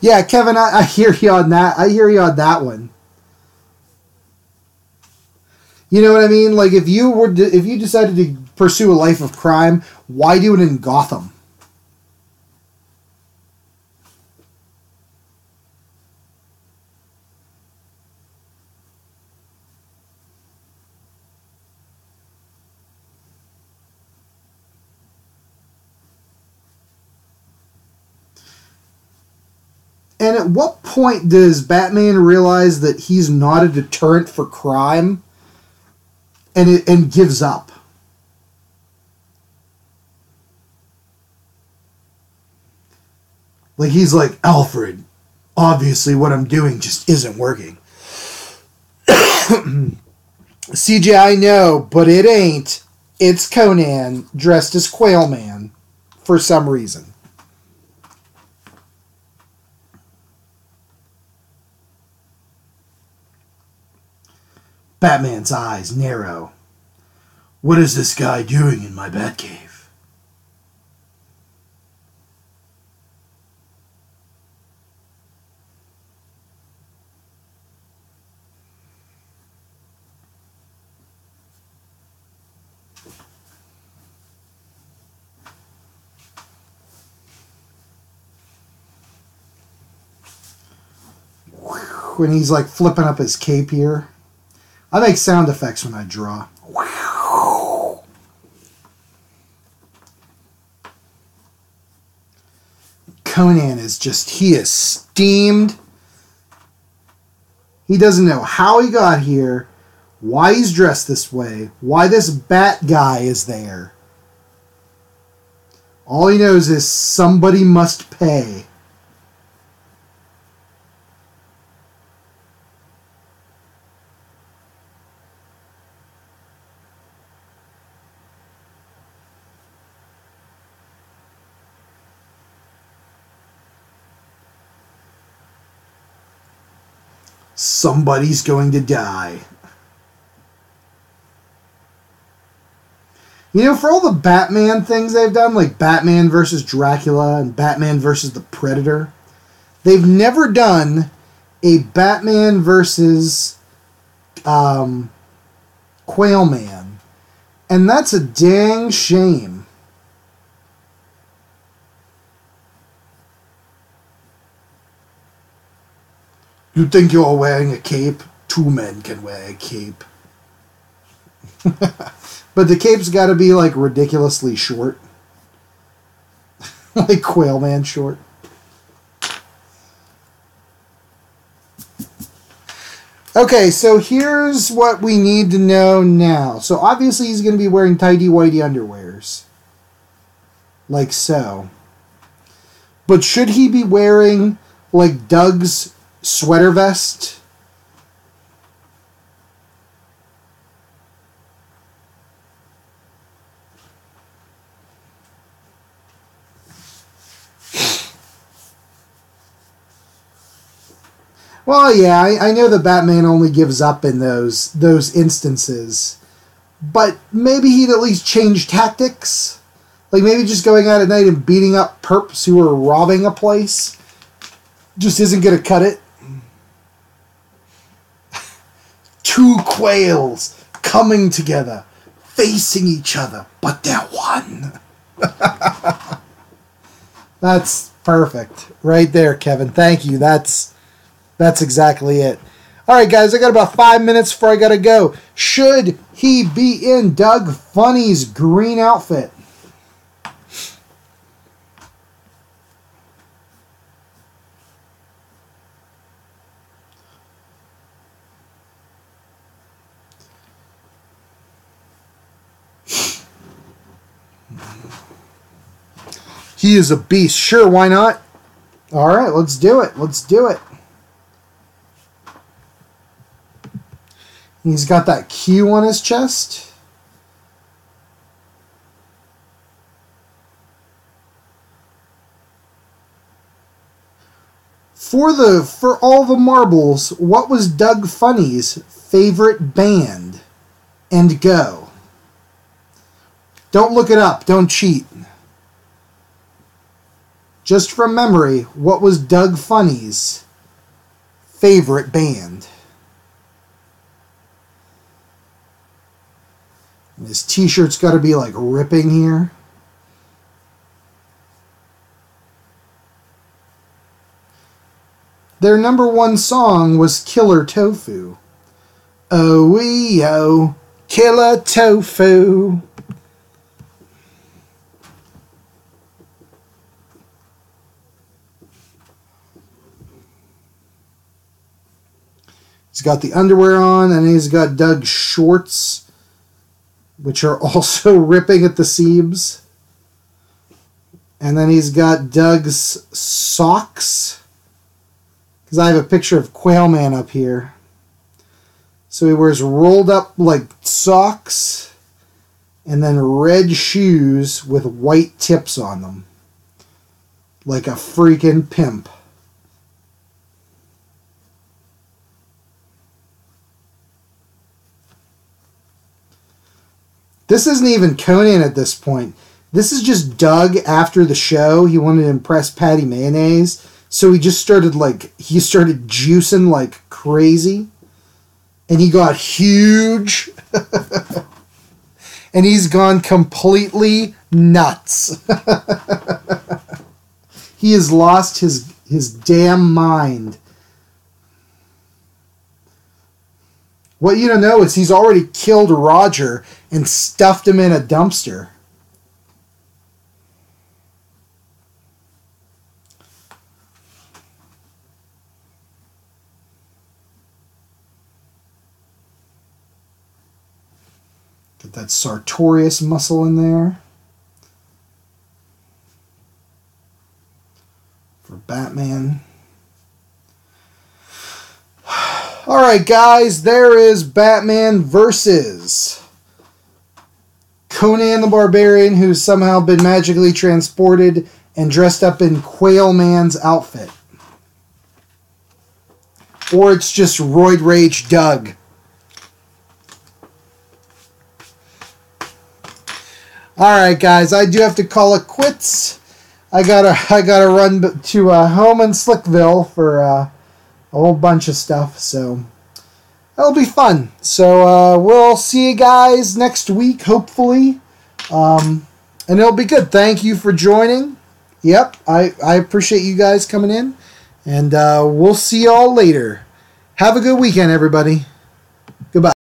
Yeah, Kevin, I hear you on that. I hear you on that one. You know what I mean? Like, if you decided to pursue a life of crime, why do it in Gotham? And at what point does Batman realize that he's not a deterrent for crime and gives up? Like, he's like, Alfred, obviously what I'm doing just isn't working. CJ, I know, but it ain't. It's Conan dressed as Quail Man for some reason. Batman's eyes narrow. What is this guy doing in my Batcave? When he's like flipping up his cape here. I make sound effects when I draw. Conan is just, he is steamed. He doesn't know how he got here, why he's dressed this way, why this bat guy is there. All he knows is somebody must pay. Somebody's going to die. You know, for all the Batman things they've done, like Batman versus Dracula and Batman versus the Predator, they've never done a Batman versus Quail Man. And that's a dang shame. You think you're wearing a cape? Two men can wear a cape. But the cape's got to be like ridiculously short. Like Quail Man short. Okay, so here's what we need to know now. So obviously he's going to be wearing tighty-whitey underwears. Like so. But should he be wearing like Doug's sweater vest? Well, yeah, I know that Batman only gives up in those instances, but maybe he'd at least change tactics. Like maybe just going out at night and beating up perps who are robbing a place just isn't going to cut it. Two quails coming together, facing each other, but they're one. That's perfect. Right there, Kevin. Thank you. That's exactly it. All right, guys, I got about 5 minutes before I got to go. Should he be in Doug Funny's green outfit? He is a beast. Sure, why not? All right, let's do it. Let's do it. He's got that Q on his chest. For all the marbles, what was Doug Funny's favorite band? And go. Don't look it up. Don't cheat. Just from memory, what was Doug Funny's favorite band? And his t-shirt's got to be like ripping here. Their number one song was Killer Tofu. Oh, Killer Tofu. He's got the underwear on, and he's got Doug's shorts, which are also ripping at the seams. And then he's got Doug's socks, because I have a picture of Quail Man up here. So he wears rolled up like socks, and then red shoes with white tips on them. Like a freaking pimp. This isn't even Conan at this point. This is just Doug after the show. He wanted to impress Patty Mayonnaise. So he just started juicing like crazy. And he got huge. And he's gone completely nuts. He has lost his damn mind. What you don't know is he's already killed Roger and stuffed him in a dumpster. Get that sartorius muscle in there. For Batman. Alright guys, there is Batman versus Conan the Barbarian, who's somehow been magically transported and dressed up in Quail Man's outfit. Or it's just Roid Rage Doug. Alright guys, I do have to call it quits. I gotta run to home in Slickville for a whole bunch of stuff, so that'll be fun. So we'll see you guys next week, hopefully, and it'll be good. Thank you for joining. Yep, I appreciate you guys coming in, and we'll see y'all later. Have a good weekend, everybody.